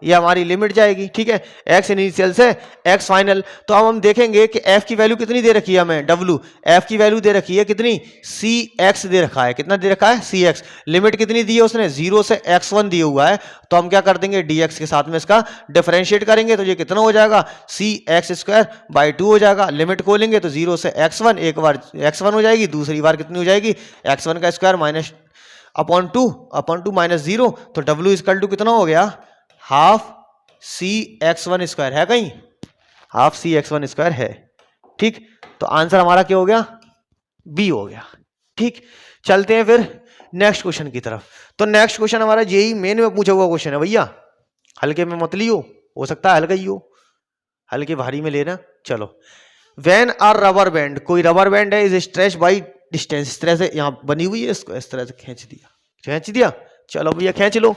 ये हमारी लिमिट जाएगी, ठीक है, x इनिशियल से x फाइनल। तो अब हम देखेंगे कि f की वैल्यू कितनी दे रखी है हमें, w, f की वैल्यू दे रखी है कितनी, cx दे रखा है, कितना दे रखा है, cx। लिमिट कितनी दी है उसने, 0 से x1 दिया हुआ है, तो हम क्या कर देंगे, dx के साथ में इसका डिफरेंशिएट करेंगे, तो ये कितना हो जाएगा, cx स्क्वायर बाई 2 हो जाएगा। लिमिट खोलेंगे तो 0 से x1, एक बार x1 हो जाएगी, दूसरी बार कितनी हो जाएगी, x1 का square minus upon two minus 0, तो w इक्वल टू कितना हो गया, half c x one square है, कहीं half c x one square है, ठीक। तो आंसर हमारा क्या हो गया, बी हो गया, ठीक। चलते हैं फिर नेक्स्ट क्वेश्चन की तरफ। तो नेक्स्ट क्वेश्चन हमारा जेई मेन में पूछा हुआ क्वेश्चन है भैया, हल्के में मत लियो, हो सकता है हल्का ही हो, हल्के भारी में लेना। चलो, व्हेन आर रबर बैंड, कोई रबर बैंड है, इज स्ट्रेच बाई डिस्टेंस, इस तरह से यहां बनी हुई है, इसको इस तरह से खींच दिया, चलो भैया खींच लो।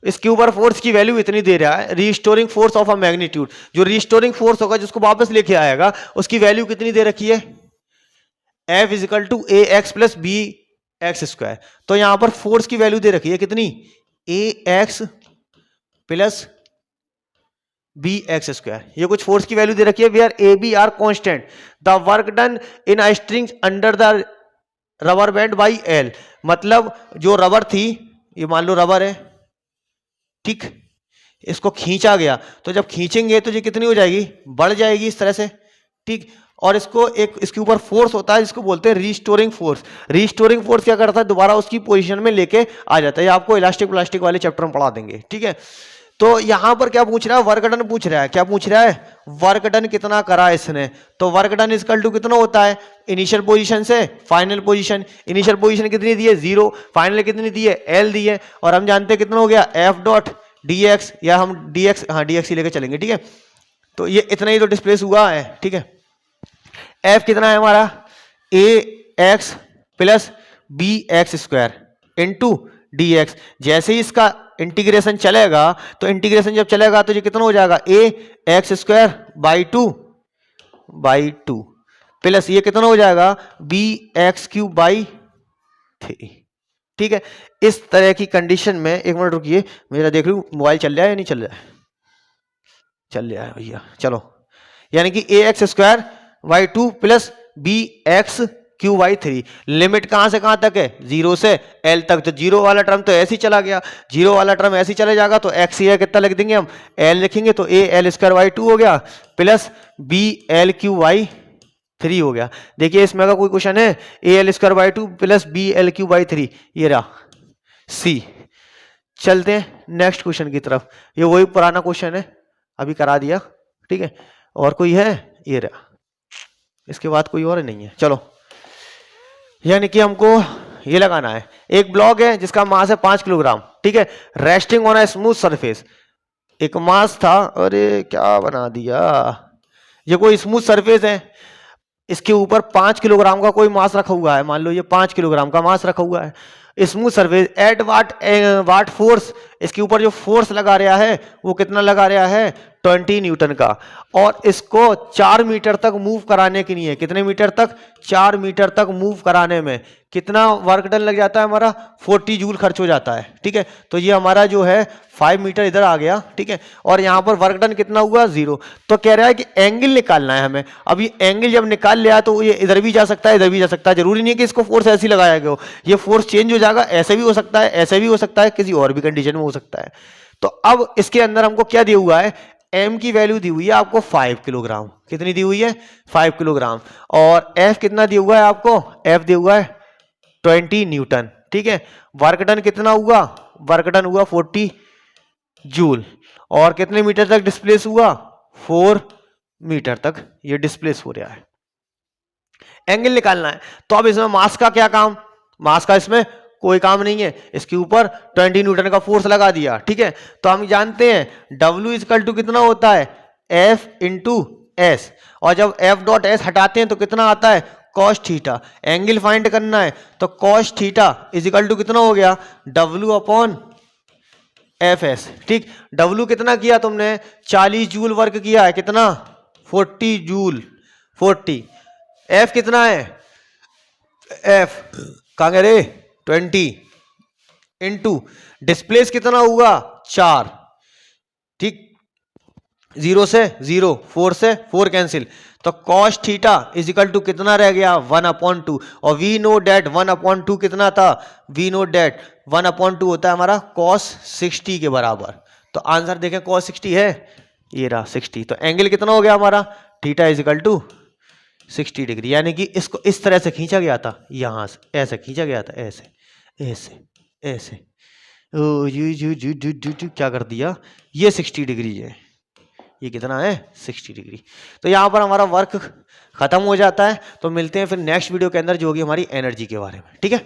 इसके ऊपर फोर्स की वैल्यू इतनी दे रहा है, restoring force of a magnitude, जो रीस्टोरिंग फोर्स होगा जिसको वापस लेके आएगा, उसकी वैल्यू कितनी दे रखी है, F equal to a x plus B x square. तो यहां पर फोर्स की वैल्यू दे रखी है कितनी, A x plus B x square, ये कुछ फोर्स की वैल्यू दे रखी है, where A B are constant, the work done in a string under the rubber band by L. मतलब जो रबर थी, ये मान लो रबर है, ठीक, इसको खींचा गया, तो जब खींचेंगे तो ये कितनी हो जाएगी, बढ़ जाएगी इस तरह से, ठीक। और इसको एक इसके ऊपर फोर्स होता है जिसको बोलते हैं रीस्टोरिंग फोर्स। रीस्टोरिंग फोर्स क्या करता है, दोबारा उसकी पोजीशन में लेके आ जाता है, ये आपको इलास्टिक प्लास्टिक वाले चैप्टर में पढ़ा देंगे, ठीक है। तो यहां पर क्या पूछ रहा है, वर्क डन पूछ रहा है, क्या पूछ रहा है, वर्क डन कितना करा इसने। तो वर्क डन इक्वल टू कितना होता है, इनिशियल पोजीशन से फाइनल पोजीशन, इनिशियल पोजीशन कितनी दी है 0, फाइनल कितनी दी है L दी है, और हम जानते हैं कितना हो गया F डॉट dx, या हम dx, हाँ dx ही लेके चलेंगे, ठीक है। तो ये इतना ही तो डिस्प्लेस हुआ है, ठीक है। F कितना है हमारा, a x plus B x square into d x. जैसे ही इसका इंटीग्रेशन चलेगा, तो इंटीग्रेशन जब चलेगा तो ये कितना हो जाएगा, a x square by two plus ये कितना हो जाएगा, बी एक्स क्यूब बाई 3, ठीक है। इस तरह की कंडीशन में, एक मिनट रुकिए, मेरा देख लूं मोबाइल चल रहा है या नहीं चल रहा है, चल रहा है भैया, चलो। यानी कि A x square by 2 plus B x cube by 3, limit कहां से कहां तक है, 0 से L तक। तो 0 वाला टर्म तो ऐसे ही चला गया, 0 वाला टर्म ऐसे ही चले जाएगा, तो x ये कितना लिख देंगे हम, L लिखेंगे, तो ए एल स्क्वायर बाई 2 हो गया plus b l cube by 3 हो गया। देखिए इसमें का कोई क्वेश्चन है, a l square by 2 plus b l cube by 3, ये रहा सी। चलते हैं नेक्स्ट क्वेश्चन की तरफ, ये वही पुराना क्वेश्चन है, अभी करा दिया, ठीक है। और कोई है, ये रहा, इसके बाद कोई और नहीं है। चलो, यानी कि हमको ये लगाना है, एक ब्लॉक है जिसका मास है 5 किलोग्राम, ठीक है, resting on a smooth surface. एक मास था, अरे क्या बना दिया, ये कोई स्मूथ सरफेस है, इसके ऊपर 5 किलोग्राम का कोई मास रखा हुआ है, मान लो ये 5 किलोग्राम का मास रखा हुआ है, smooth surface, at what force, इसके ऊपर जो फोर्स लगा रहा है वो कितना लगा रहा है, 20 न्यूटन का, और इसको 4 मीटर तक मूव कराने के लिए, कितने मीटर तक, 4 मीटर तक मूव कराने में कितना वर्क डन लग जाता है हमारा, 40 जूल खर्च हो जाता है, ठीक है। तो ये हमारा जो है 5 मीटर इधर आ गया, ठीक है, और यहाँ पर वर्क डन कितना हुआ, 0। तो कह रहा है कि एंगल निकालना है हमें। अब ये एंगल जब निकाल लिया तो ये इधर भी जा सकता है, इधर भी जा सकता है, जरूरी नहीं है कि इसको फोर्स ऐसे ही लगाया गया हो, ये फोर्स चेंज हो जाएगा, ऐसे भी हो सकता है, ऐसे भी हो सकता है, किसी और भी कंडीशन में हो सकता है। तो अब इसके अंदर हमको क्या दिया हुआ है, एम की वैल्यू दी हुई है आपको 5 किलोग्राम। कितनी दी हुई है? 5 किलोग्राम। और एफ कितना दिया हुआ है आपको? एफ दिया हुआ है 20 न्यूटन। ठीक है, वर्क डन कितना हुआ? वर्क डन हुआ 40 जूल। और कितने मीटर तक डिस्प्लेस हुआ? 4 मीटर तक ये डिस्प्लेस हो रहा है। एंगल निकालना है, तो अब इसमें मास का क्या काम? मास का इसमें कोई काम नहीं है, इसके ऊपर 20 न्यूटन का फोर्स लगा दिया। ठीक है, तो हम जानते हैं W इक्वल टू कितना होता है? F into S. और जब F डॉट एस हटाते हैं तो कितना आता है? Cos theta. एंगल फाइंड करना है तो cos theta is equal to कितना हो गया? W upon f s. ठीक, W कितना किया तुमने? 40 जूल वर्क किया है। कितना? 40 जूल। 40। F कितना है? F कहाँ गए रे? 20 इंटू डिस्प्लेस कितना हुआ? 4। ठीक, 0 से 0, 4 से 4 कैंसिल, तो cos theta is equal to कितना रह गया? 1/2। और वी नो डेट 1/2 कितना था? वी नो डेट 1/2 होता है हमारा कॉस 60 के बराबर। तो आंसर देखें, कॉस 60 है, ये रहा 60। तो एंगल कितना हो गया हमारा? Theta is equal to 60 degree. यानी कि इसको इस तरह से खींचा गया था, यहां से ऐसे खींचा गया था, ऐसे ऐसे ऐसे। ओ क्या कर दिया? ये 60 डिग्री है। ये कितना है? 60 डिग्री। तो यहां पर हमारा वर्क खत्म हो जाता है। तो मिलते हैं फिर नेक्स्ट वीडियो के अंदर, जो होगी हमारी एनर्जी के बारे में। ठीक है।